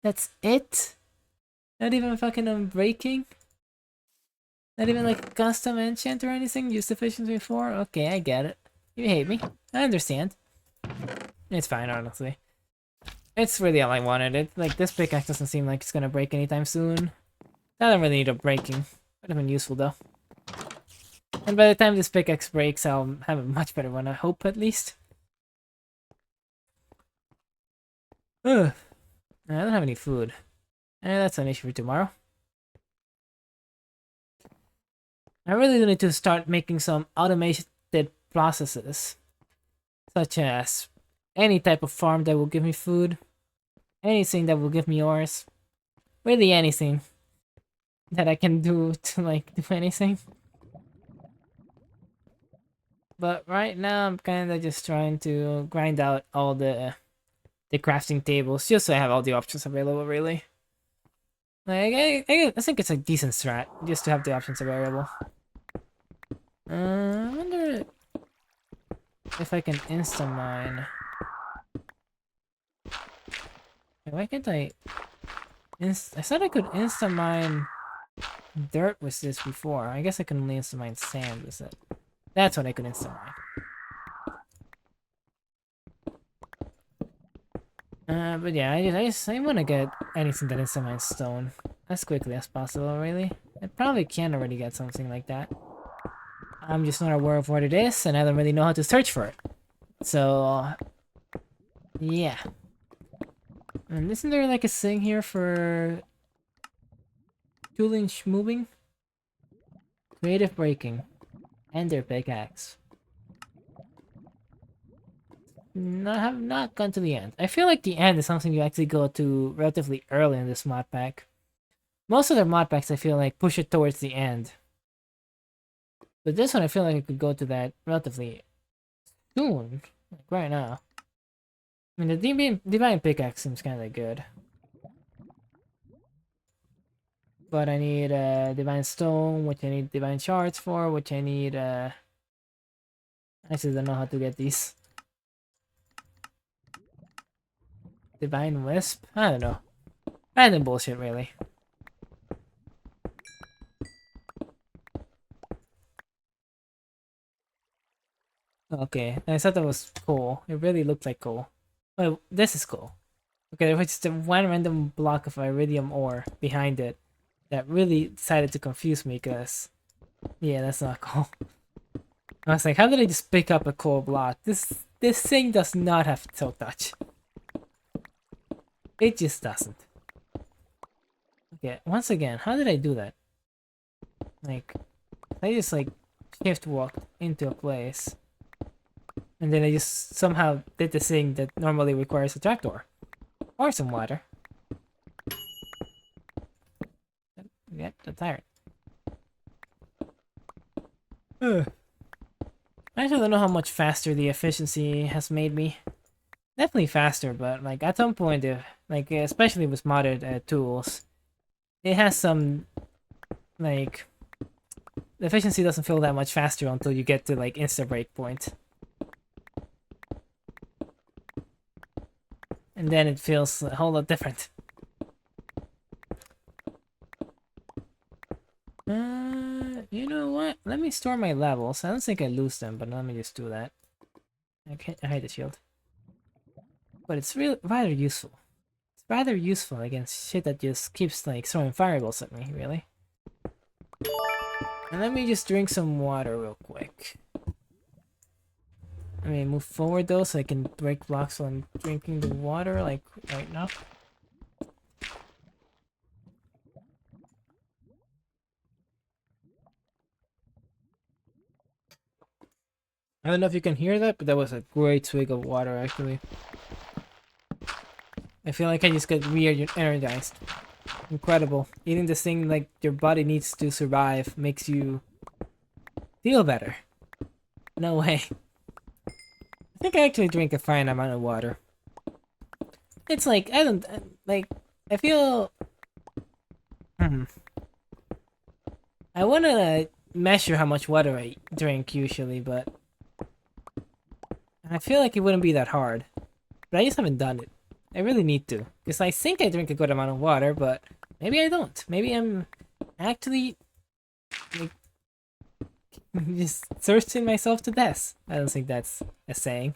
That's it? Not even fucking Unbreaking? Not even like custom enchant or anything? Just efficiency 4? Okay, I get it. You hate me. I understand. It's fine, honestly. It's really all I wanted. It like this pickaxe doesn't seem like it's gonna break anytime soon. I don't really need a breaking. Would have been useful though. And by the time this pickaxe breaks, I'll have a much better one, I hope at least. Ugh. I don't have any food. And that's an issue for tomorrow. I really need to start making some automated processes, such as any type of farm that will give me food, anything that will give me ores, really anything that I can do to like do anything. But right now I'm kind of just trying to grind out all the crafting tables just so I have all the options available. Really, like I think it's a decent strat just to have the options available. I wonder if I can insta mine. Why can't I? I thought I could insta mine dirt with this before. I guess I can only insta mine sand with it. That's what I could insta mine. But yeah, I want to get anything that insta mine stone as quickly as possible. Really, I probably can already get something like that. I'm just not aware of what it is, and I don't really know how to search for it. So, yeah. And isn't there like a thing here for tooling moving? Creative breaking. Ender pickaxe. No, I have not gone to the end. I feel like the end is something you actually go to relatively early in this mod pack. Most of their mod packs I feel like push it towards the end. But this one I feel like I could go to that relatively soon. Like right now. I mean, the Divine Pickaxe seems kind of good. But I need Divine Stone, which I need Divine Shards for, which I need... I actually don't know how to get these. Divine Wisp? I don't know. Random bullshit, really. Okay, I thought that was cool. It really looked like cool. Oh, this is cool. Okay, there was just one random block of iridium ore behind it that really decided to confuse me, because... Yeah, that's not cool. I was like, how did I just pick up a coal block? This thing does not have Silk Touch. It just doesn't. Okay, once again, how did I do that? Like, I just like shift walked into a place, and then I just somehow did the thing that normally requires a trapdoor or some water. Yep, I'm tired. I actually don't know how much faster the efficiency has made me. Definitely faster, but like at some point, like especially with modded tools, it has some like the efficiency doesn't feel that much faster until you get to like insta breakpoint, and then it feels a whole lot different. You know what? Let me store my levels. I don't think I lose them, but let me just do that. I hide the shield. But it's rather useful. It's rather useful against shit that just keeps like throwing fireballs at me, really. And let me just drink some water real quick. Let me move forward though so I can break blocks while I'm drinking the water, like right now. I don't know if you can hear that, but that was a great swig of water, actually. I feel like I just got re-energized. Incredible. Eating this thing like your body needs to survive makes you feel better. No way. I think I actually drink a fine amount of water. It's like, I don't, like, I feel... I want to measure how much water I drink usually, but... I feel like it wouldn't be that hard. But I just haven't done it. I really need to. Because I think I drink a good amount of water, but maybe I don't. Maybe I'm actually like, just thirsting myself to death. I don't think that's a saying.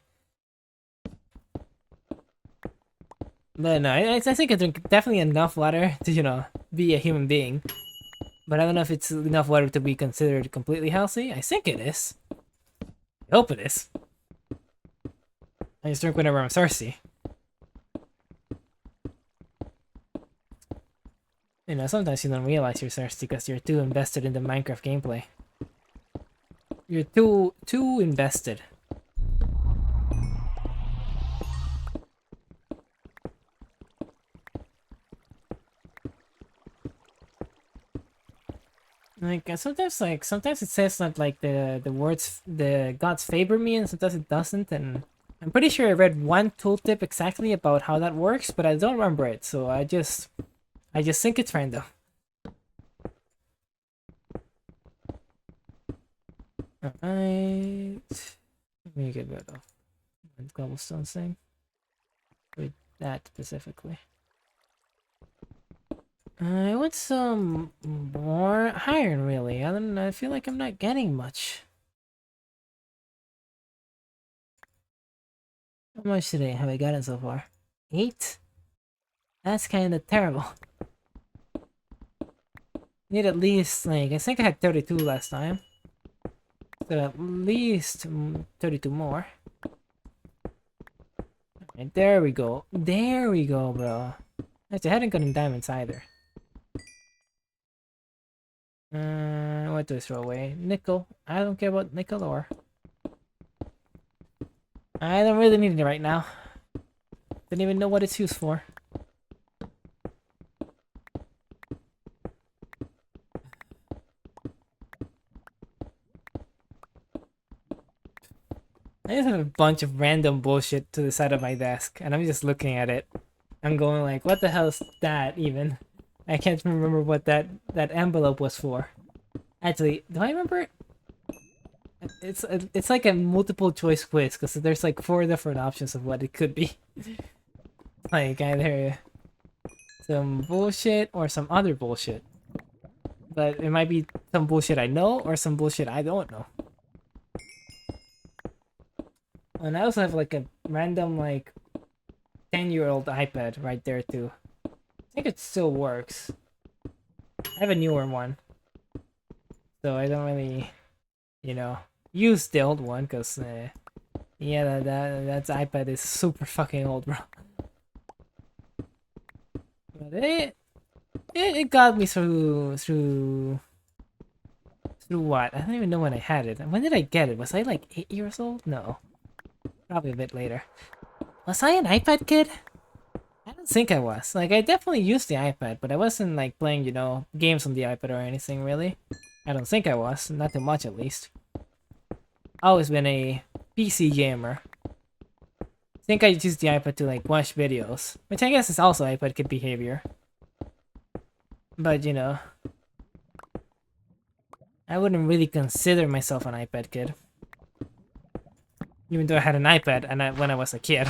But no, I think I drink definitely enough water to, you know, be a human being. But I don't know if it's enough water to be considered completely healthy. I think it is. I hope it is. I just drink whenever I'm thirsty. You know, sometimes you don't realize you're thirsty because you're too invested in the Minecraft gameplay. You're too invested. Like sometimes it says that like the words the gods favor me, and sometimes it doesn't. And I'm pretty sure I read one tooltip exactly about how that works, but I don't remember it. So I just think it's random. Alright. Let me get rid of one cobblestone thing. With that specifically. I want some more iron, really. I feel like I'm not getting much. How much today have I gotten so far? 8? That's kind of terrible. Need at least, like, I think I had 32 last time. So at least 32 more. Alright, there we go. There we go, bro. Actually, I hadn't gotten diamonds either. What do I throw away? Nickel. I don't care about nickel ore. I don't really need it right now. Don't even know what it's used for. I just have a bunch of random bullshit to the side of my desk, and I'm just looking at it. I'm going like, what the hell is that even? I can't remember what that envelope was for. Actually, do I remember? It's like a multiple choice quiz because there's like 4 different options of what it could be. Like either some bullshit or some other bullshit. But it might be some bullshit I know or some bullshit I don't know. And I also have like a random like 10-year-old iPad right there too. I think it still works. I have a newer one. So I don't really, you know, use the old one because yeah, that iPad is super fucking old, bro. But it got me through what? I don't even know when I had it. When did I get it? Was I like 8 years old? No. Probably a bit later. Was I an iPad kid? I don't think I was. Like, I definitely used the iPad, but I wasn't, like, playing, you know, games on the iPad or anything, really. I don't think I was. Not too much, at least. Always been a PC gamer. I think I used the iPad to, like, watch videos. Which I guess is also iPad kid behavior. But, you know, I wouldn't really consider myself an iPad kid. Even though I had an iPad when I was a kid.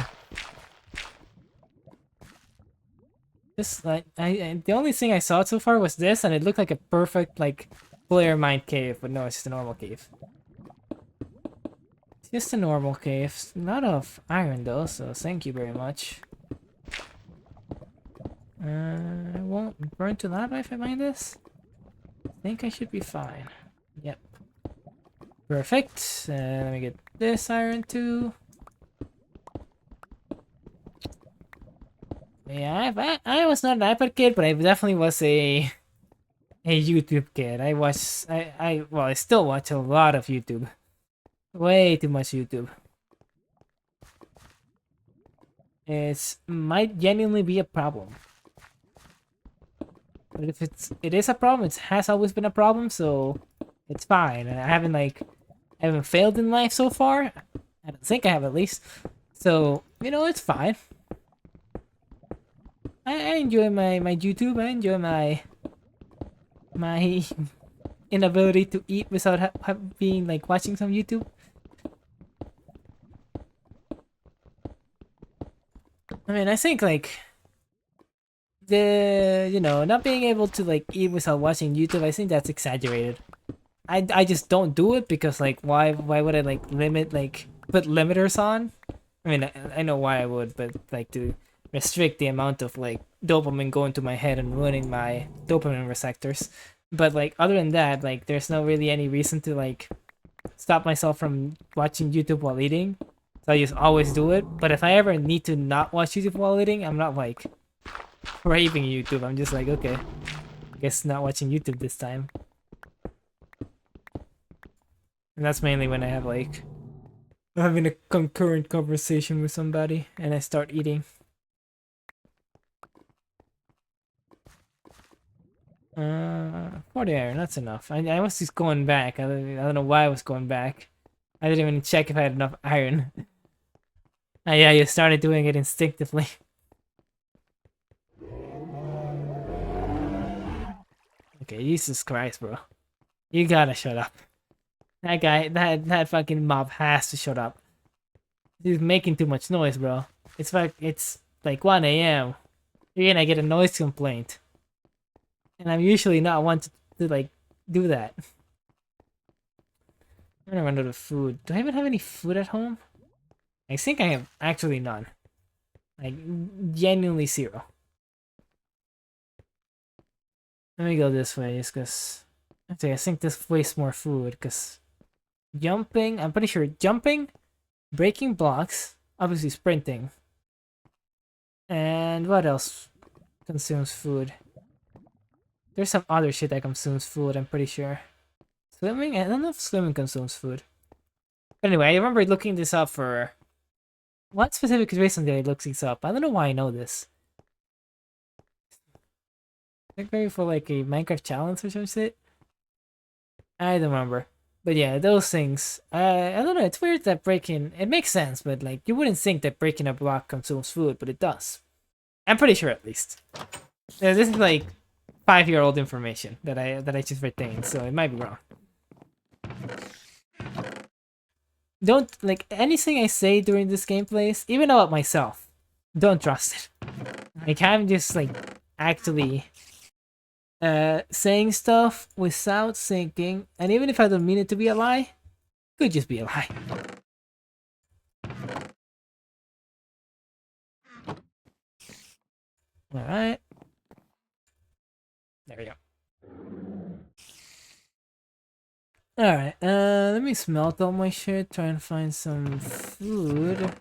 Just like the only thing I saw so far was this, and it looked like a perfect like player mine cave, but no, it's just a normal cave. It's just a normal cave. A lot of iron though, so thank you very much. I won't burn to lava if I mine this. I think I should be fine. Yep. Perfect. Let me get this iron too. Yeah, I was not an iPad kid, but I definitely was a YouTube kid. Well, I still watch a lot of YouTube. Way too much YouTube. It might genuinely be a problem. But if it is a problem, it has always been a problem, so it's fine. And I haven't failed in life so far. I don't think I have, at least. So, you know, it's fine. I enjoy my YouTube. I enjoy my inability to eat without being like watching some YouTube. I mean, I think like not being able to like eat without watching YouTube, I think that's exaggerated. I just don't do it because like why would I like put limiters on? I mean, I know why I would, but like to restrict the amount of like dopamine going to my head and ruining my dopamine receptors. But like other than that, like there's not really any reason to like stop myself from watching YouTube while eating. So I just always do it. But if I ever need to not watch YouTube while eating, I'm not like craving YouTube. I'm just like, okay, guess not watching YouTube this time. And that's mainly when I have like having a concurrent conversation with somebody and I start eating. 40 iron, that's enough. I was just going back. I don't know why I was going back. I didn't even check if I had enough iron. Yeah, you started doing it instinctively. Okay, Jesus Christ, bro. You gotta shut up. That guy, that fucking mob has to shut up. He's making too much noise, bro. It's like 1 a.m. You're gonna get a noise complaint. And I'm usually not one to like do that. I'm gonna run out of food. Do I even have any food at home? I think I have actually none. Like genuinely zero. Let me go this way just because I think this wastes more food because jumping, I'm pretty sure jumping, breaking blocks, obviously sprinting. And what else consumes food? There's some other shit that consumes food, I'm pretty sure. Swimming? I don't know if swimming consumes food. But anyway, I remember looking this up for... What specific reason did I look this up? I don't know why I know this. I think maybe for like a Minecraft challenge or some shit? I don't remember. But yeah, those things. I don't know, it's weird that breaking... It makes sense, but like, you wouldn't think that breaking a block consumes food, but it does. I'm pretty sure at least. Yeah, this is like 5-year-old information that I just retained, so it might be wrong. Don't, like, anything I say during this gameplays, even about myself, don't trust it. Like, I'm just, like, actually saying stuff without thinking, and even if I don't mean it to be a lie, could just be a lie. Alright. There we go. Alright, let me smelt all my shit, try and find some food.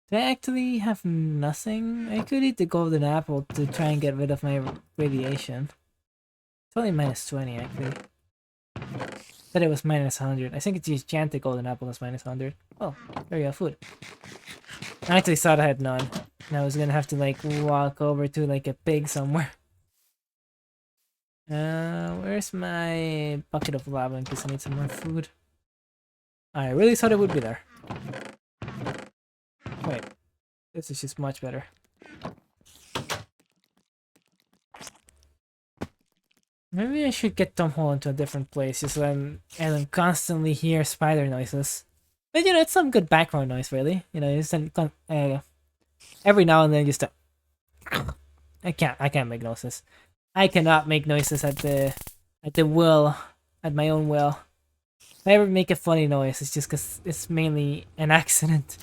Do I actually have nothing? I could eat the golden apple to try and get rid of my radiation. It's only minus 20 actually. But it was minus 100. I think it's just enchanted golden apple that's minus 100. Oh, there you go, food. I actually thought I had none. And I was gonna have to like walk over to like a pig somewhere. Where's my bucket of lava in case I need some more food? I really thought it would be there. Wait, this is just much better. Maybe I should get Tom Holland to a different place just so I don't constantly hear spider noises. But you know, it's some good background noise really. You know, just every now and then just a... I can't make noises. I cannot make noises at my own will. If I ever make a funny noise, it's just because it's mainly an accident.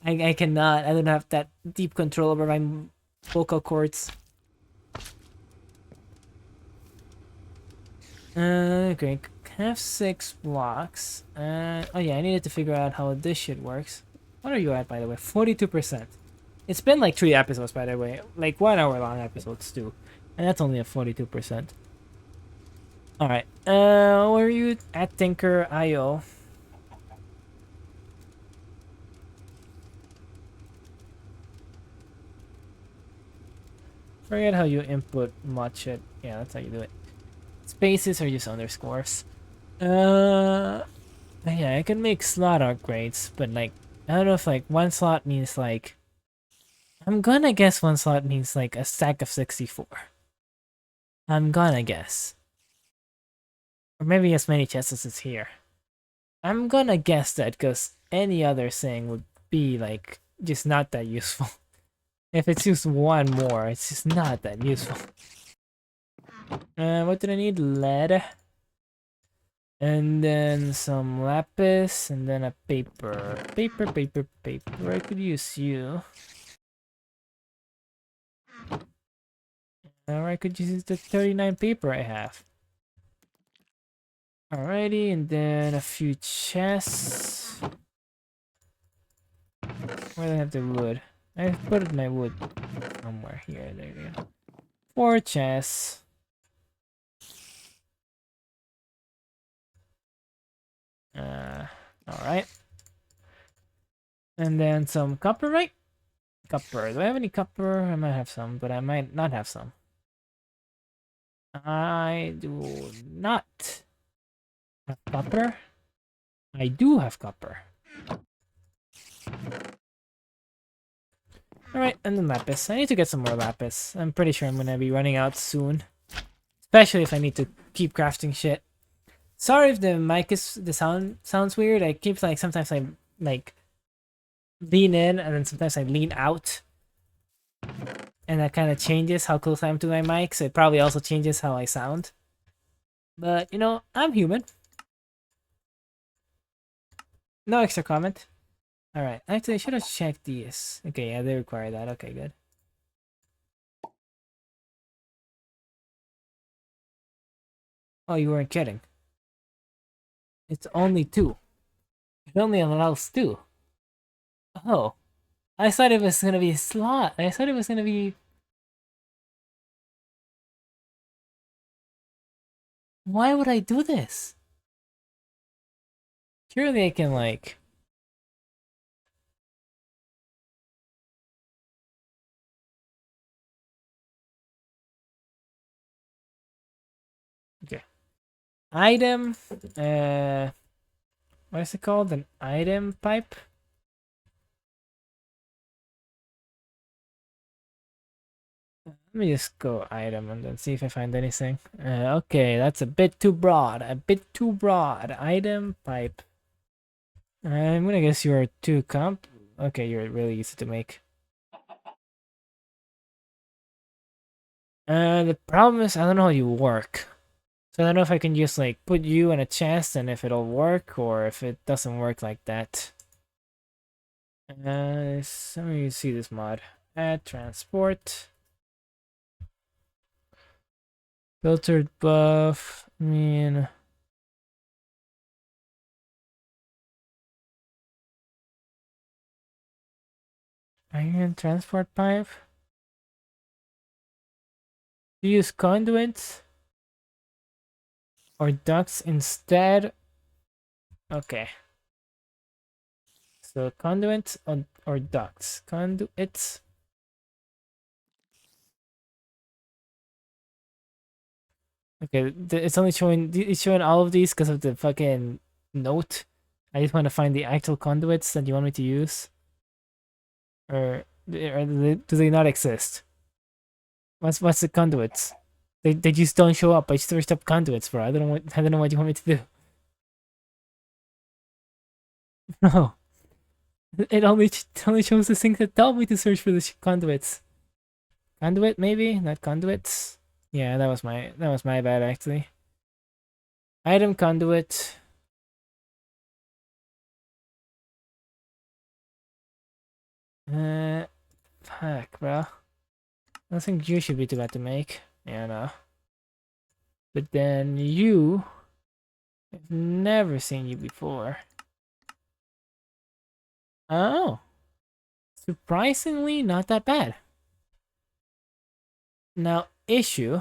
I cannot. I don't have that deep control over my vocal cords. Okay, have 6 blocks. Oh yeah, I needed to figure out how this shit works. What are you at, by the way? 42%. It's been like 3 episodes, by the way. Like 1 hour long episodes too. And that's only a 42%. Alright, where are you at Tinker.io? Forget how you input mod shit. Yeah, that's how you do it. Spaces are just underscores. Yeah, I can make slot upgrades, but like, I don't know if like 1 slot means like... I'm gonna guess 1 slot means like a stack of 64. I'm gonna guess. Or maybe as many chests as is here. I'm gonna guess that because any other thing would be like just not that useful. If it's just 1 more, it's just not that useful. What did I need? Lead. And then some lapis, and then a paper. Paper. I could use you. Or I could use the 39 paper I have. Alrighty, and then a few chests. Where do I have the wood? I put my wood somewhere here. There we go. 4 chests. Alright. And then some copper, right? Copper. Do I have any copper? I might have some, but I might not have some. I do not have copper. I do have copper. Alright, and then lapis. I need to get some more lapis. I'm pretty sure I'm gonna be running out soon. Especially if I need to keep crafting shit. Sorry if the mic is the sound sounds weird. I keep like sometimes I like lean in and then sometimes I lean out. And that kind of changes how close I am to my mic, so it probably also changes how I sound. But you know, I'm human. No extra comment. Alright, actually I should have checked these. Okay, yeah, they require that. Okay, good. Oh, you weren't kidding. It's only 2. It only allows 2. Oh. I thought it was gonna be a slot. I thought it was gonna be... Why would I do this? Surely I can like... Okay. Item... What is it called? An item pipe? Let me just go item and then see if I find anything. Okay, that's a bit too broad. A bit too broad. Item pipe. I'm gonna guess you are 2 comp. Okay, you're really easy to make. The problem is I don't know how you work. So I don't know if I can just like put you in a chest and if it'll work or if it doesn't work like that. Let me see this mod. Add transport. Filtered buff. I mean... Iron transport pipe? Do you use conduits? Or ducts instead? Okay. So conduits or ducts? Conduits? Okay, it's only showing all of these because of the fucking note. I just want to find the actual conduits that you want me to use. Or do they not exist? What's the conduits? They just don't show up. I searched up conduits, bro. I don't know what you want me to do. No. It only shows the things that tell me to search for the conduits. Conduit maybe? Not conduits? Yeah, that was my bad actually. Item conduit. Fuck, bro. I don't think you should be too bad to make. Yeah, no. But then you... I've never seen you before. Oh. Surprisingly, not that bad. Now, issue.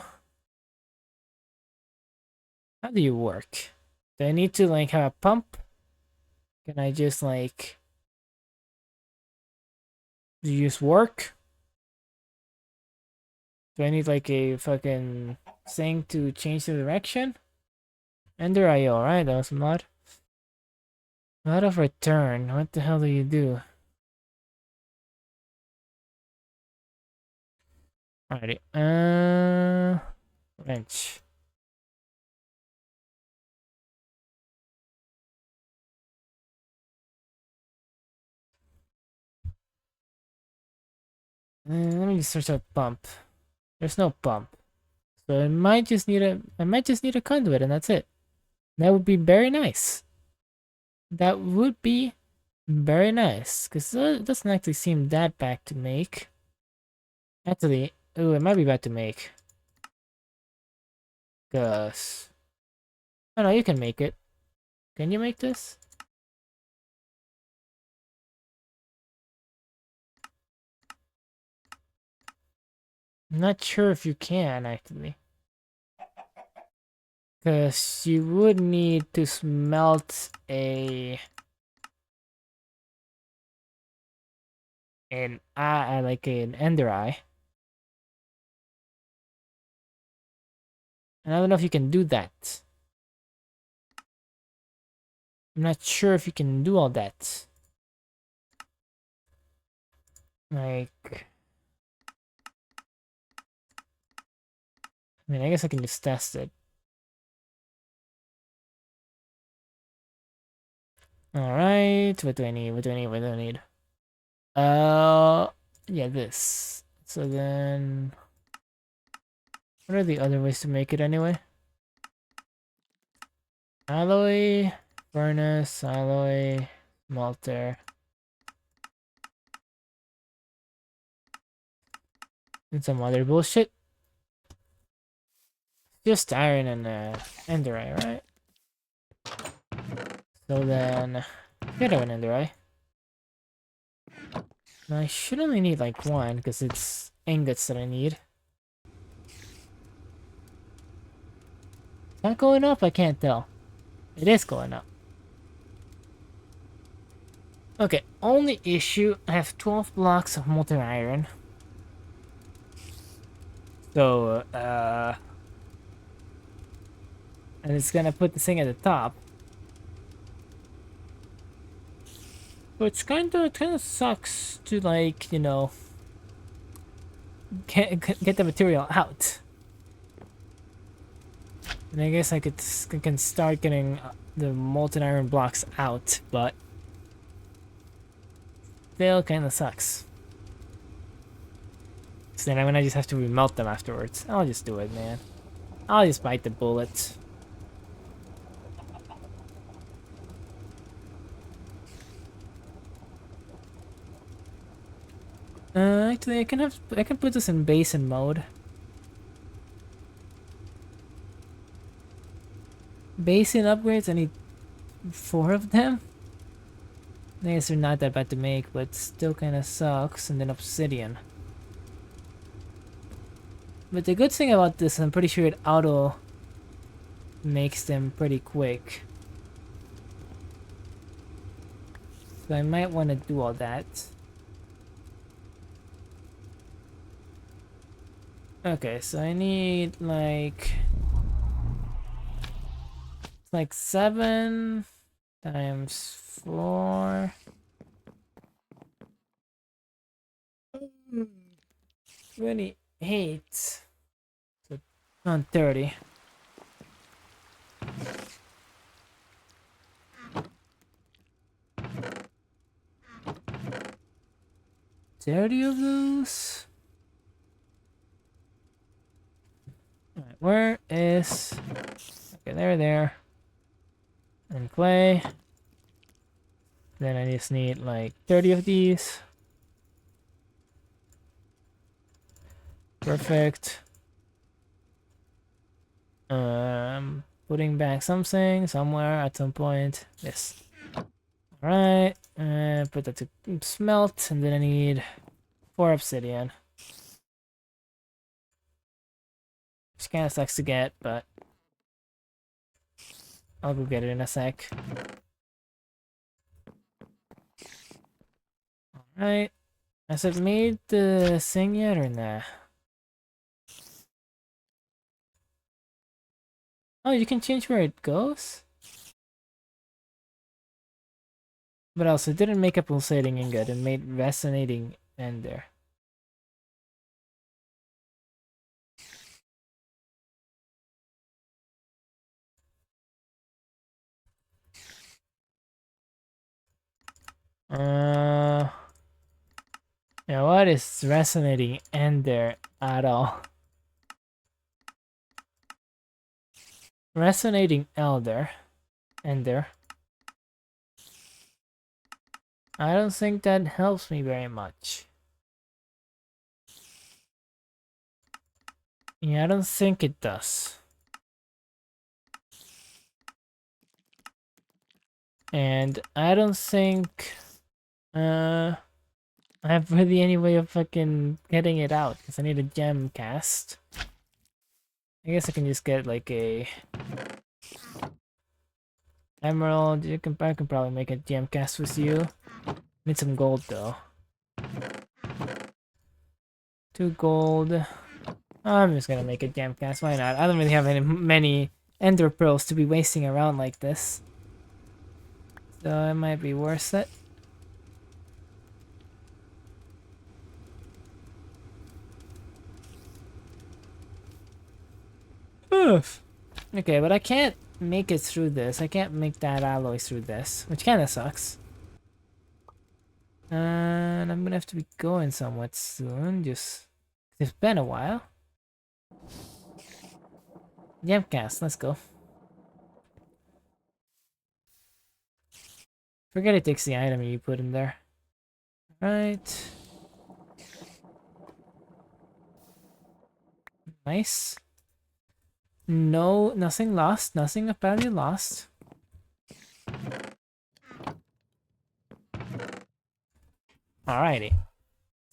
How do you work? Do I need to, like, have a pump? Can I just, like... Do you just work? Do I need, like, a fucking thing to change the direction? Ender IO, right? That was a mod. Lot of return. What the hell do you do? Alrighty. Wrench. Let me just search up pump. There's no pump. So I might just need a conduit and that's it. That would be very nice. That would be very nice. Because it doesn't actually seem that bad to make. Actually, ooh, it might be bad to make. Cause... Oh no, you can make it. Can you make this? I'm not sure if you can, actually. Because you would need to smelt a an eye, like an ender eye. And I don't know if you can do that. I'm not sure if you can do all that. Like, I mean, I guess I can just test it. Alright, what do I need? What do I need? What do I need? Yeah, this. So then, what are the other ways to make it anyway? Alloy, furnace, alloy, smelter. And some other bullshit. Just iron and enderite, right? So then, get an enderite. Now I should only need like one because it's ingots that I need. Not going up, I can't tell. It is going up. Okay, only issue, I have 12 blocks of molten iron. So, and it's gonna put this thing at the top. Which kinda sucks to, like, you know, get the material out. And I guess I can start getting the molten iron blocks out, but still kinda sucks. So then I'm gonna just have to remelt them afterwards. I'll just do it, man. I'll just bite the bullet. Actually, I can put this in basin mode. Basin upgrades, I need 4 of them. I guess they're not that bad to make, but still kind of sucks. And then obsidian. But the good thing about this, I'm pretty sure it auto makes them pretty quick. So I might want to do all that. Okay, so I need like 7 times 4. 28. So on 30. Thirty of those. Alright, where is? Okay, there. And clay. Then I just need like 30 of these. Perfect. Putting back something somewhere at some point. Yes. Alright. Put that to smelt, and then I need 4 obsidian. Which kinda sucks to get, but I'll go get it in a sec. Alright. Has it made the thing yet or nah? Oh, you can change where it goes? But also, it didn't make a pulsating ingot, it made resonating ender. Yeah, what is resonating ender at all? Resonating ender. I don't think that helps me very much. Yeah, I don't think it does. And I don't think I have really any way of fucking getting it out, because I need a gem cast. I guess I can just get like a emerald. I can probably make a gem cast with you. Need some gold though. 2 gold. I'm just gonna make a gem cast. Why not? I don't really have many ender pearls to be wasting around like this. So it might be worth it. Oof. Okay, but I can't make it through this. I can't make that alloy through this, which kind of sucks. And I'm gonna have to be going somewhat soon. It's been a while. Gemcast, let's go. Forget it takes the item you put in there. Right. Nice. No, nothing lost. Nothing apparently lost. Alrighty.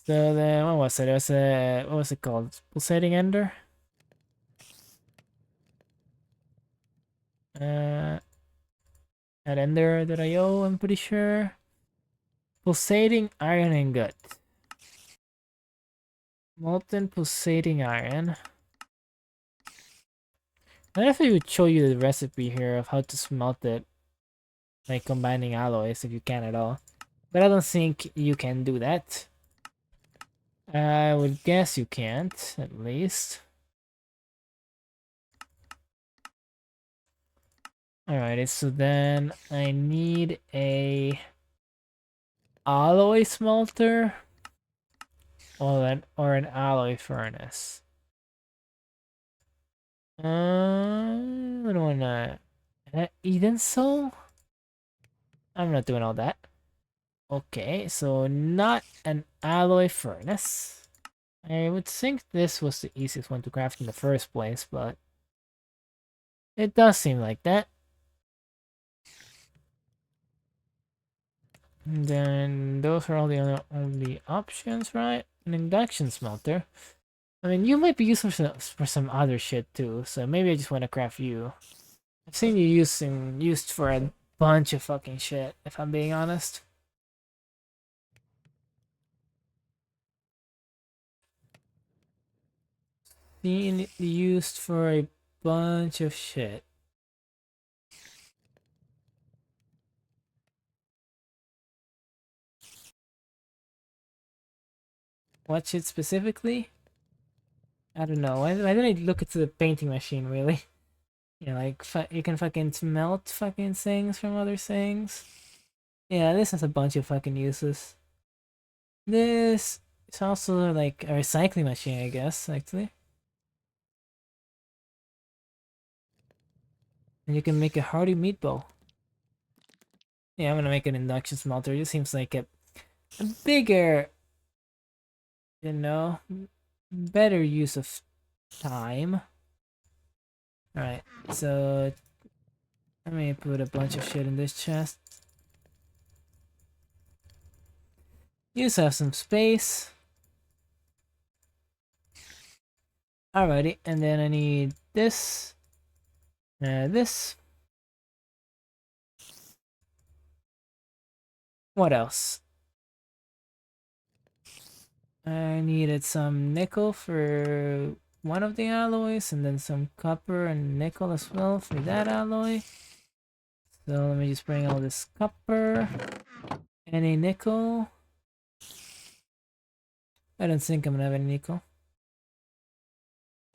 So then, what was it? It was what was it called? Pulsating Ender? At Ender.io, I'm pretty sure. Pulsating Iron Ingot. Molten Pulsating Iron. I don't know if I would show you the recipe here of how to smelt it. Like combining alloys, if you can at all. But I don't think you can do that. I would guess you can't, at least. Alright, so then I need a alloy smelter or an alloy furnace. I don't wanna Eden Soul? I'm not doing all that. Okay, so not an alloy furnace. I would think this was the easiest one to craft in the first place, but it does seem like that. And then those are all the only options, right? An induction smelter. I mean, you might be useful for some other shit too, so maybe I just want to craft you. I've seen you used for a bunch of fucking shit, if I'm being honest. Seen it used for a bunch of shit. What shit specifically? I don't know. Why did I look into the painting machine, really? You know, like, you can fucking smelt fucking things from other things. Yeah, this has a bunch of fucking uses. This is also like a recycling machine, I guess, actually. And you can make a hearty meatball. Yeah, I'm gonna make an induction smelter. It just seems like a bigger, you know, better use of time. Alright, so let me put a bunch of shit in this chest. You just have some space. Alrighty, and then I need this. This. What else? I needed some nickel for one of the alloys, and then some copper and nickel as well for that alloy. So let me just bring all this copper and a nickel. I don't think I'm gonna have any nickel.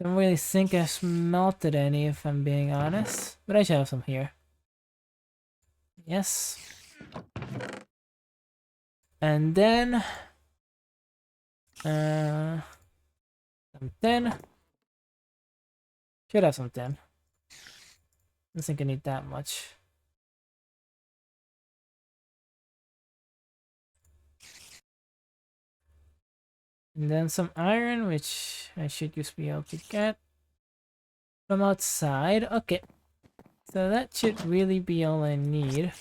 Don't really think I smelted any, if I'm being honest, but I should have some here. Yes. And then some tin. Should have some tin. Don't think I need that much. And then some iron, which I should just be able to get from outside. Okay. So that should really be all I need.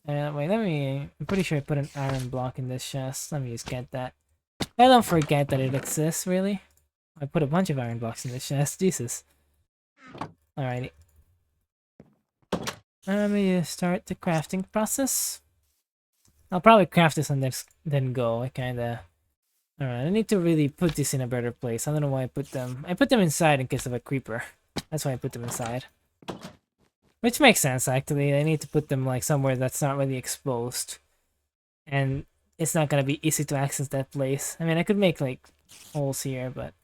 Wait, I'm pretty sure I put an iron block in this chest. Let me just get that. I don't forget that it exists, really. I put a bunch of iron blocks in this chest. Jesus. Alrighty. Let me start the crafting process. I'll probably craft this and then go. I kinda... Alright, I need to really put this in a better place. I don't know why I put them... I put them inside in case of a creeper. That's why I put them inside. Which makes sense, actually. I need to put them, like, somewhere that's not really exposed. And it's not gonna be easy to access that place. I mean, I could make, like, holes here, but...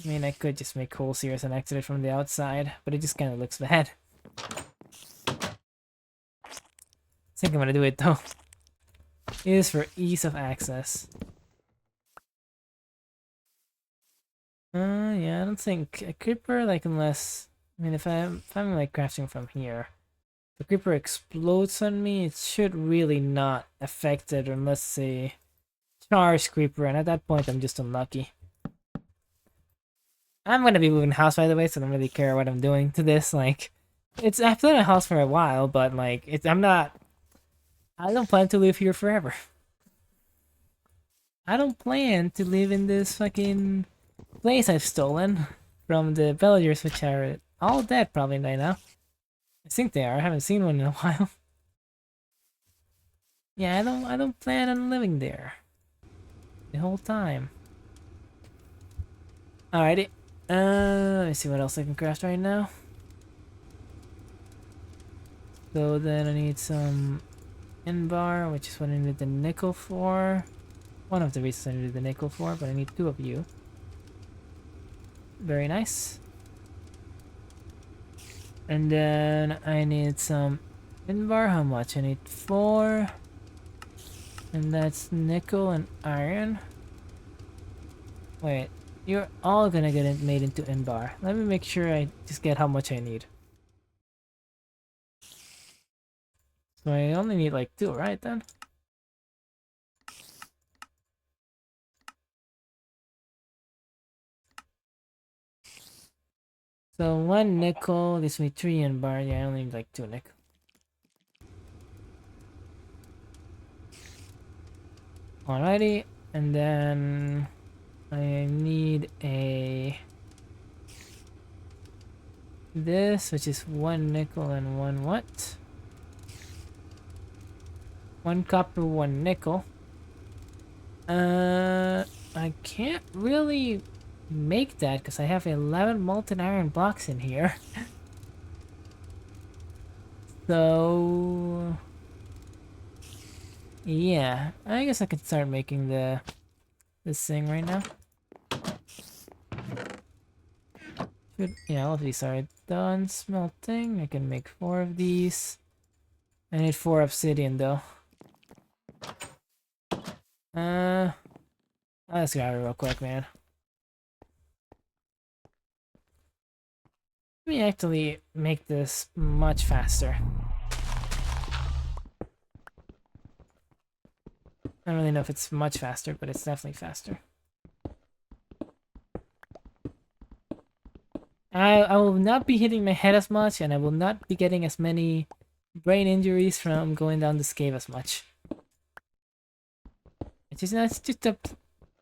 I mean, I could just make holes here and exit it from the outside, but it just kind of looks bad. I think I'm gonna do it, though. It is for ease of access. Yeah, I don't think a creeper, like, unless... I mean, if I'm like, crafting from here, if the creeper explodes on me, it should really not affect it unless a charged creeper, and at that point, I'm just unlucky. I'm gonna be moving house, by the way, so I don't really care what I'm doing to this. Like, I've been in a house for a while, but, like, I don't plan to live here forever. I don't plan to live in this fucking place I've stolen from the villagers, which are all dead probably by now. I think they are. I haven't seen one in a while. Yeah, I don't plan on living there the whole time. Alrighty. Let me see what else I can craft right now. So then I need some Inbar, which is what I need the nickel for. One of the reasons I needed the nickel for, but I need 2 of you. Very nice. And then I need some Inbar. How much? I need 4. And that's nickel and iron. Wait, you're all gonna get made into Inbar. Let me make sure I just get how much I need. So I only need like 2, right then? So 1 nickel gives me 3 Inbar. Yeah, I only need like 2 nickel. Alrighty, and then I need this, which is 1 nickel and 1 what? 1 copper, 1 nickel. I can't really make that because I have 11 molten iron blocks in here. So yeah, I guess I could start making this thing right now. Yeah, all of these are done smelting. I can make 4 of these. I need 4 obsidian though. Let's grab it real quick, man. Let me actually make this much faster. I don't really know if it's much faster, but it's definitely faster. I will not be hitting my head as much, and I will not be getting as many brain injuries from going down this cave as much. It's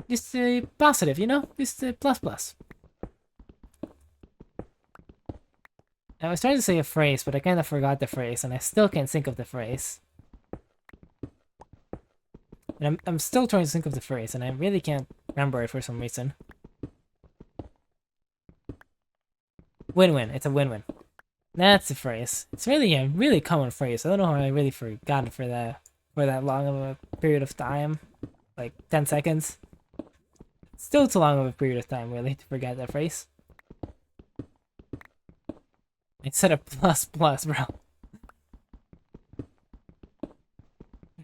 just a positive, you know? Just a plus plus. I was trying to say a phrase, but I kind of forgot the phrase, and I still can't think of the phrase. And I'm still trying to think of the phrase, and I really can't remember it for some reason. Win-win. It's a win-win. That's the phrase. It's really a really common phrase. I don't know how I really forgot it for that long of a period of time. Like 10 seconds. Still too long of a period of time, really, to forget that phrase. Instead of plus plus, bro.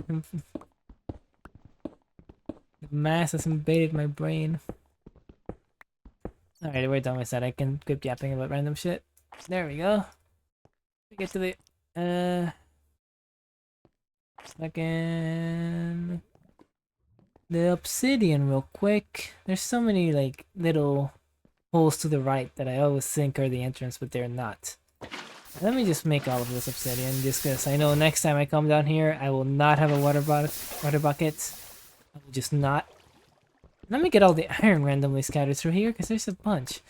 The mass has invaded my brain. Alright, we're done with that. I can keep yapping about random shit. There we go. We get to the second the obsidian real quick. There's so many like little holes to the right that I always think are the entrance, but they're not. Let me just make all of this obsidian just because I know next time I come down here I will not have a water bucket. I will just not. Let me get all the iron randomly scattered through here because there's a bunch.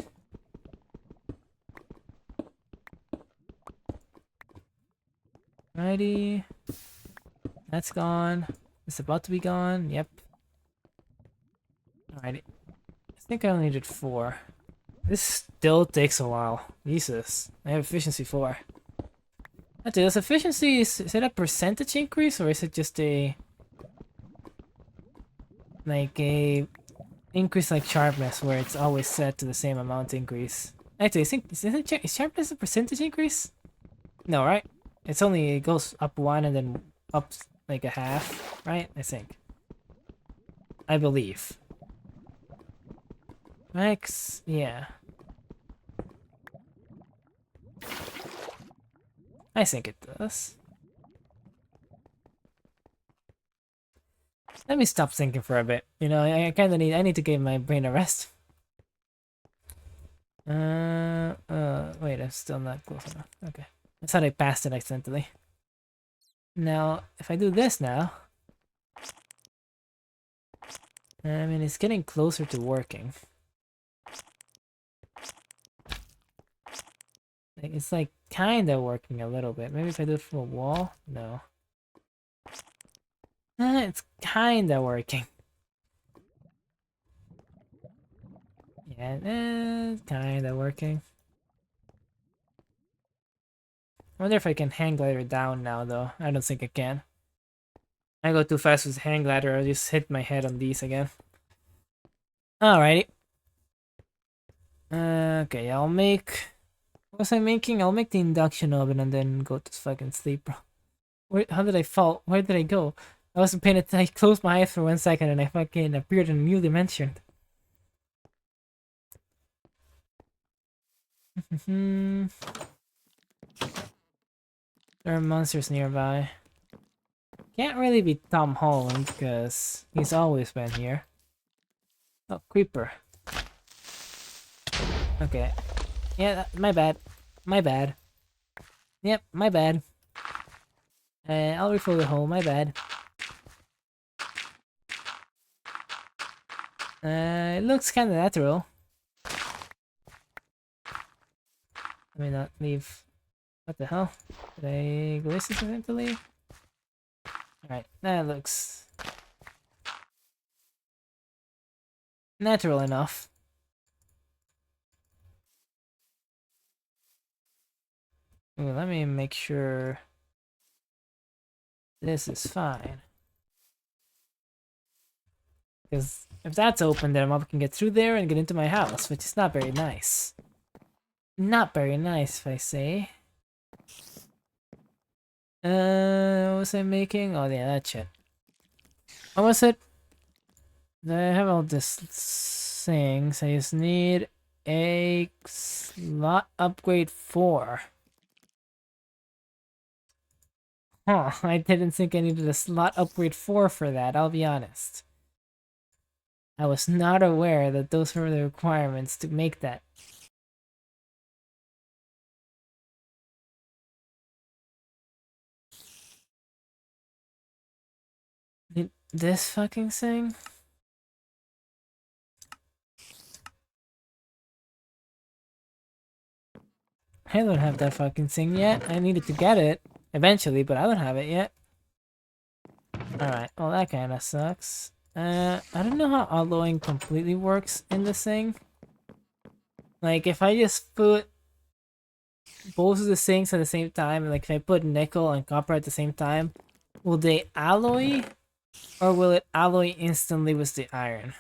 Righty. That's gone. It's about to be gone. Yep. Alrighty. I think I only needed 4. This still takes a while. Jesus. I have efficiency 4. Actually, does efficiency, is it a percentage increase or is it just a... like a increase like sharpness where it's always set to the same amount increase? Actually, I think, is sharpness a percentage increase? No, right? It's only, it goes up 1 and then up like a half, right? I think. I believe. Max, yeah. I think it does. Let me stop thinking for a bit. You know, I kind of need, I need to give my brain a rest. Wait, I'm still not close enough. Okay. I thought I passed it accidentally. Now, if I do this now... I mean, it's getting closer to working. Like, it's like kinda working a little bit. Maybe if I do it from a wall? No. It's kinda working. Yeah, it's kinda working. I wonder if I can hang glider down now, though. I don't think I can. I go too fast with hang glider, I'll just hit my head on these again. Alrighty. Okay, I'll make... What was I making? I'll make the induction oven and then go to fucking sleep, bro. Where, how did I fall? Where did I go? I wasn't paying attention. I closed my eyes for 1 second and I fucking appeared in a new dimension. There are monsters nearby. Can't really be Tom Holland because he's always been here. Oh, creeper. Okay. Yeah, my bad. My bad. Yep, my bad. I'll refill the hole, my bad. It looks kinda natural. Let me not leave. What the hell? Did I glitch accidentally? Alright, that looks natural enough. Ooh, let me make sure this is fine. Because if that's open, then a mob can get through there and get into my house, which is not very nice. Not very nice, if I say. What was I making? Oh, yeah, that shit. What was it? I have all this things. I just need a slot upgrade 4. Huh, I didn't think I needed a slot upgrade 4 for that, I'll be honest. I was not aware that those were the requirements to make that. This fucking thing? I don't have that fucking thing yet. I needed to get it eventually, but I don't have it yet. Alright, well that kinda sucks. I don't know how alloying completely works in this thing. Like, if I just put both of the things at the same time, like if I put nickel and copper at the same time, will they alloy? Or will it alloy instantly with the iron?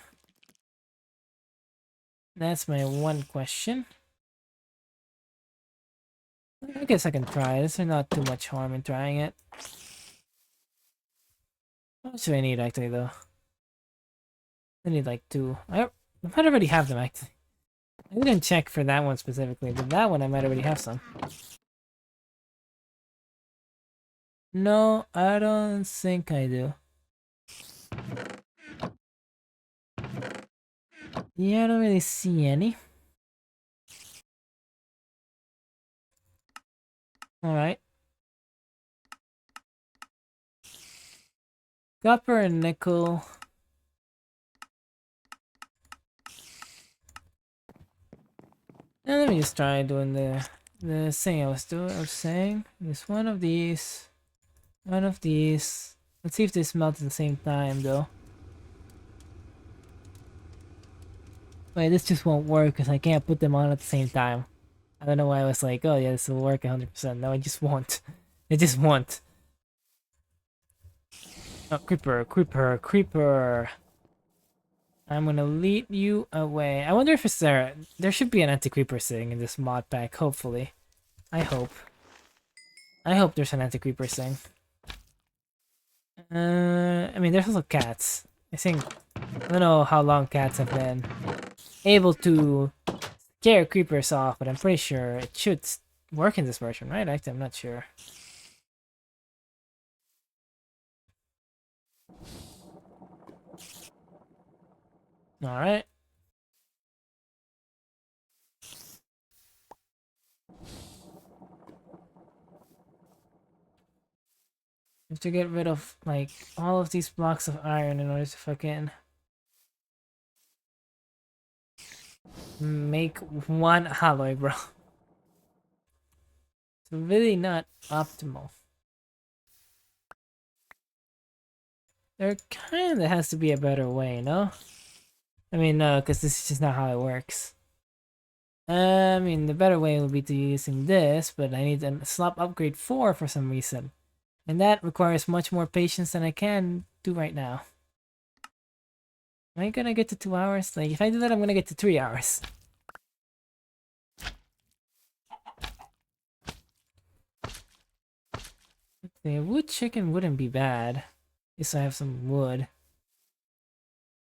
That's my one question. I guess I can try this. There's not too much harm in trying it. How much do I need actually though? I need like 2. I might already have them actually. I didn't check for that one specifically, but that one I might already have some. No, I don't think I do. Yeah, I don't really see any. Alright. Copper and nickel. And let me just try doing the thing I was saying. Use one of these. One of these. Let's see if they smelt at the same time, though. Wait, this just won't work because I can't put them on at the same time. I don't know why I was like, oh yeah, this will work 100%. No, it just won't. It just won't. Oh, creeper, creeper, creeper. I'm gonna lead you away. I wonder if it's there. There should be an anti-creeper thing in this mod pack, hopefully. I hope. I hope there's an anti-creeper thing. I mean, there's also cats. I think, I don't know how long cats have been able to scare creepers off, but I'm pretty sure it should work in this version, right? Actually, I'm not sure. Alright. Have to get rid of, like, all of these blocks of iron in order to fucking make one alloy, bro. It's really not optimal. There kinda has to be a better way, no? I mean, no, because this is just not how it works. I mean, the better way would be to using this, but I need a slop upgrade 4 for some reason. And that requires much more patience than I can do right now. Am I gonna get to 2 hours? Like, if I do that, I'm gonna get to 3 hours. The wood chicken wouldn't be bad. At least I have some wood.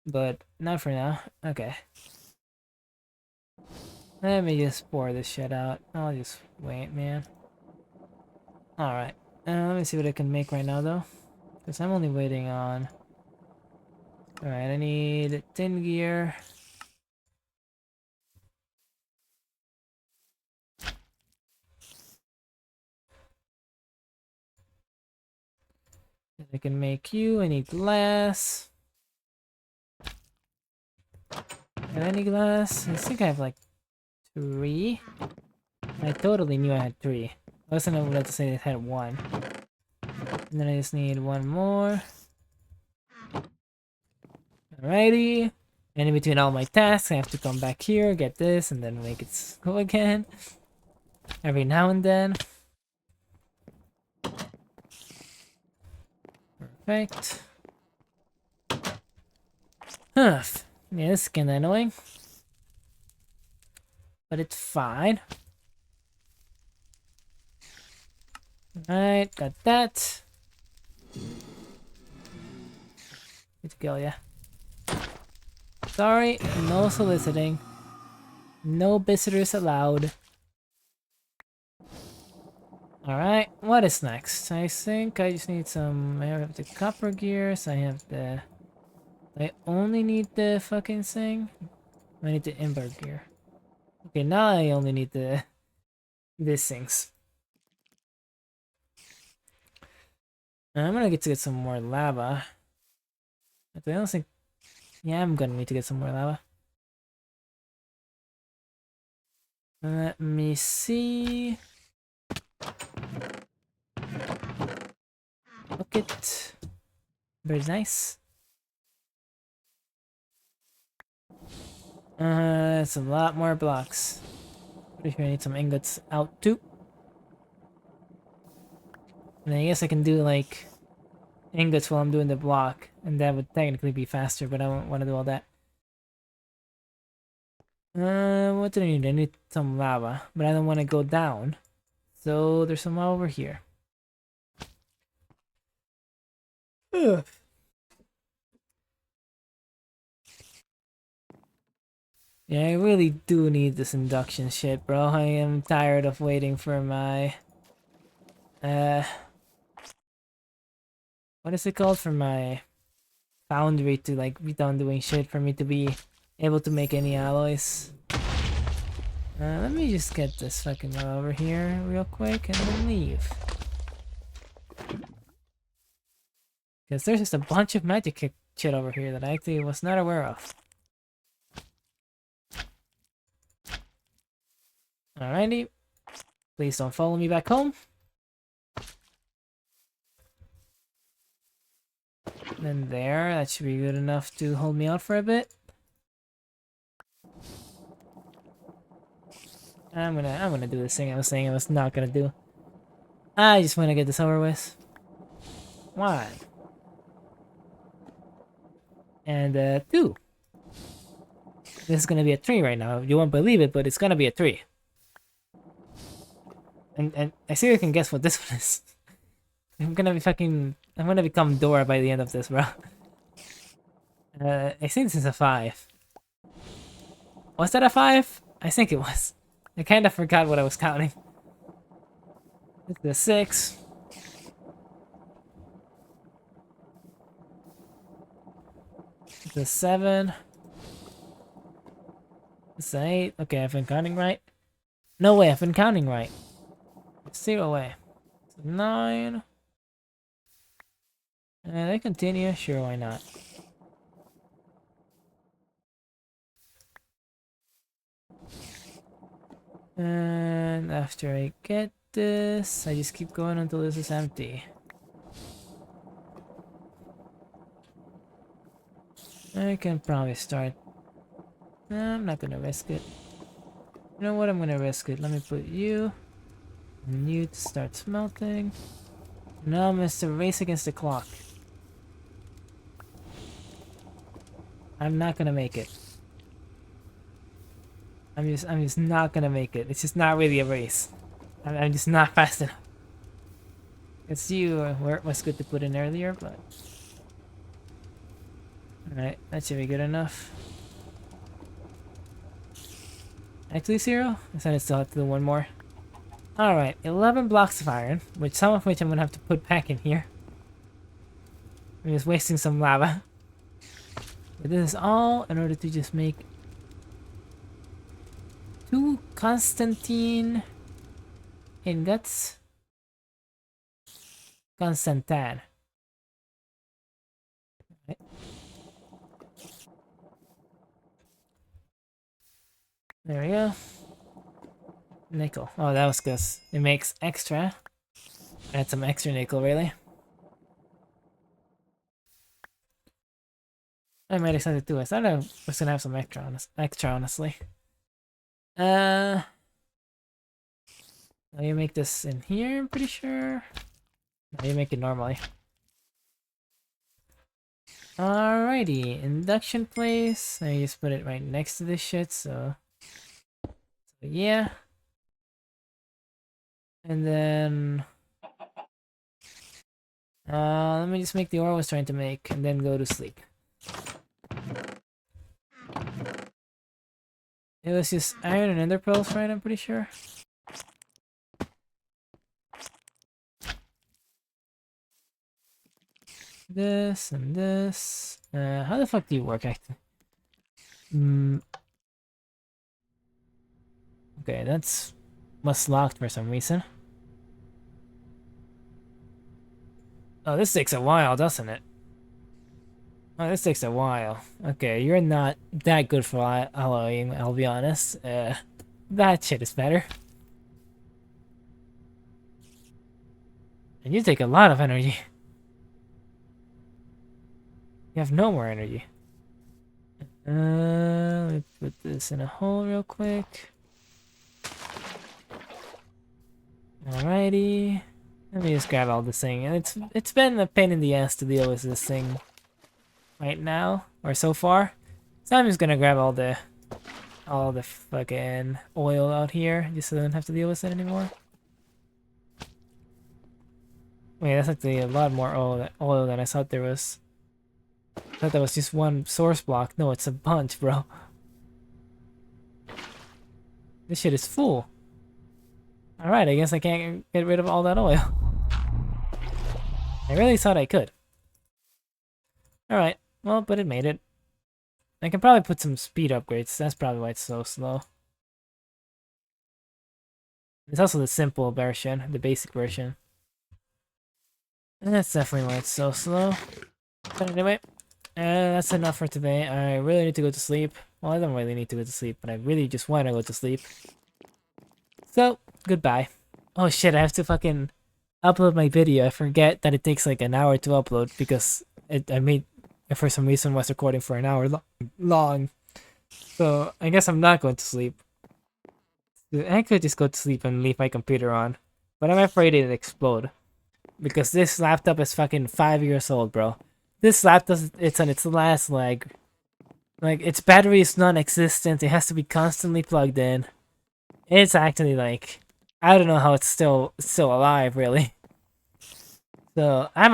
But not for now. Okay. Let me just pour this shit out. I'll just wait, man. Alright. Let me see what I can make right now, though. Because I'm only waiting on... Alright, I need tin gear. I can make you. I need glass. Have any glass? I think I have like 3. I totally knew I had 3. I wasn't able to say I had 1. And then I just need 1 more. Alrighty. And in between all my tasks, I have to come back here, get this, and then make it go again. Every now and then. Perfect. Huh. Yeah, this is kinda annoying. But it's fine. Alright, got that. Good to go, yeah. Sorry, no soliciting. No visitors allowed. Alright, what is next? I think I just need some... I have the copper gears, I have the... I only need the fucking thing? I need the ember gear. Okay, now I only need the... these things. I'm gonna get to get some more lava. I don't think... Yeah, I'm gonna need to get some more lava. Let me see... Bucket. Very nice. It's a lot more blocks. Pretty sure I need some ingots out too. And I guess I can do like ingots while I'm doing the block, and that would technically be faster, but I don't want to do all that. What do I need? I need some lava, but I don't want to go down. So there's some lava over here. Ugh. Yeah, I really do need this induction shit, bro. I am tired of waiting for my... What is it called? For my foundry to, like, be done doing shit for me to be able to make any alloys. Let me just get this fucking over here real quick and then leave. Because there's just a bunch of magic shit over here that I actually was not aware of. Alrighty. Please don't follow me back home. Then there, that should be good enough to hold me out for a bit. I'm gonna do this thing I was saying I was not gonna do. I just wanna get this over with. One. And 2. This is gonna be a 3 right now. You won't believe it, but it's gonna be a 3. And I see you can guess what this one is. I'm gonna become Dora by the end of this, bro. I think this is a 5. Was that a 5? I think it was. I kind of forgot what I was counting. This is a 6. It's a 7. It's an 8. Okay, I've been counting right. No way, I've been counting right. 0 way. It's a 9. And I continue? Sure, why not? And after I get this, I just keep going until this is empty. I can probably start. I'm not gonna risk it. You know what? I'm gonna risk it. Let me put you and you to start smelting. Now, Mr. Race Against the Clock. I'm not gonna make it. I'm just not gonna make it. It's just not really a race. I'm just not fast enough. It's you where it was good to put in earlier, but alright, that should be good enough. Actually, 0? I said I still have to do one more. Alright, 11 blocks of iron, which some of which I'm gonna have to put back in here. I'm just wasting some lava. But this is all in order to just make 2 Constantine ingots. Constantan. Right. There we go. Nickel. Oh, that was good. It makes extra. Add some extra nickel, really. I might extend it too. I thought I was gonna have some extra, honestly. Now you make this in here, I'm pretty sure. No, you make it normally. Alrighty, induction place. I just put it right next to this shit, so yeah. And then let me just make the ore I was trying to make and then go to sleep. It was just iron and ender pearls, right? I'm pretty sure. This and this. How the fuck do you work, actually? Okay, that's was locked for some reason. Oh, this takes a while, doesn't it? Oh, this takes a while. Okay, you're not that good for alloying, I'll be honest. That shit is better. And you take a lot of energy. You have no more energy. Let me put this in a hole real quick. Alrighty. Let me just grab all this thing. And it's been a pain in the ass to deal with this thing right now, or so far. So I'm just gonna grab all the fucking oil out here, just so I don't have to deal with it anymore. Wait, that's actually a lot more oil than I thought there was. I thought that was just one source block. No, it's a bunch, bro. This shit is full. Alright, I guess I can't get rid of all that oil. I really thought I could. Alright, well, but it made it. I can probably put some speed upgrades. That's probably why it's so slow. It's also the simple version, the basic version. And that's definitely why it's so slow. But anyway, that's enough for today. I really need to go to sleep. Well, I don't really need to go to sleep, but I really just want to go to sleep. So, goodbye. Oh shit, I have to fucking upload my video. I forget that it takes like an hour to upload because I made for some reason was recording for an hour long. So I guess I'm not going to sleep. I could just go to sleep and leave my computer on, but I'm afraid it'll explode because this laptop is fucking 5 years old, bro. This laptop, it's on its last leg. Like, its battery is non-existent. It has to be constantly plugged in. It's actually like, I don't know how it's still alive, really. So I'm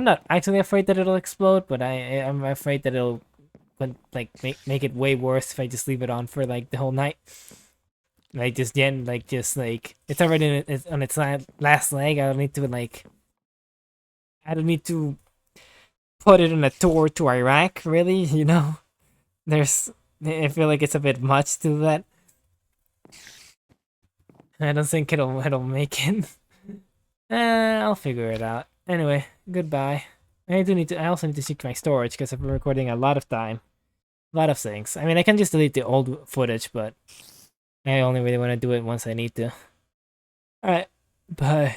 not actually afraid that it'll explode, but I'm afraid that it'll like make it way worse if I just leave it on for like the whole night. Like just it's already on its last leg. I don't need to put it on a tour to Iraq, really. You know, I feel like it's a bit much to that. I don't think it'll make it. I'll figure it out. Anyway, goodbye. I also need to check my storage because I've been recording a lot of time, a lot of things. I mean, I can just delete the old footage, but I only really want to do it once I need to. All right, bye.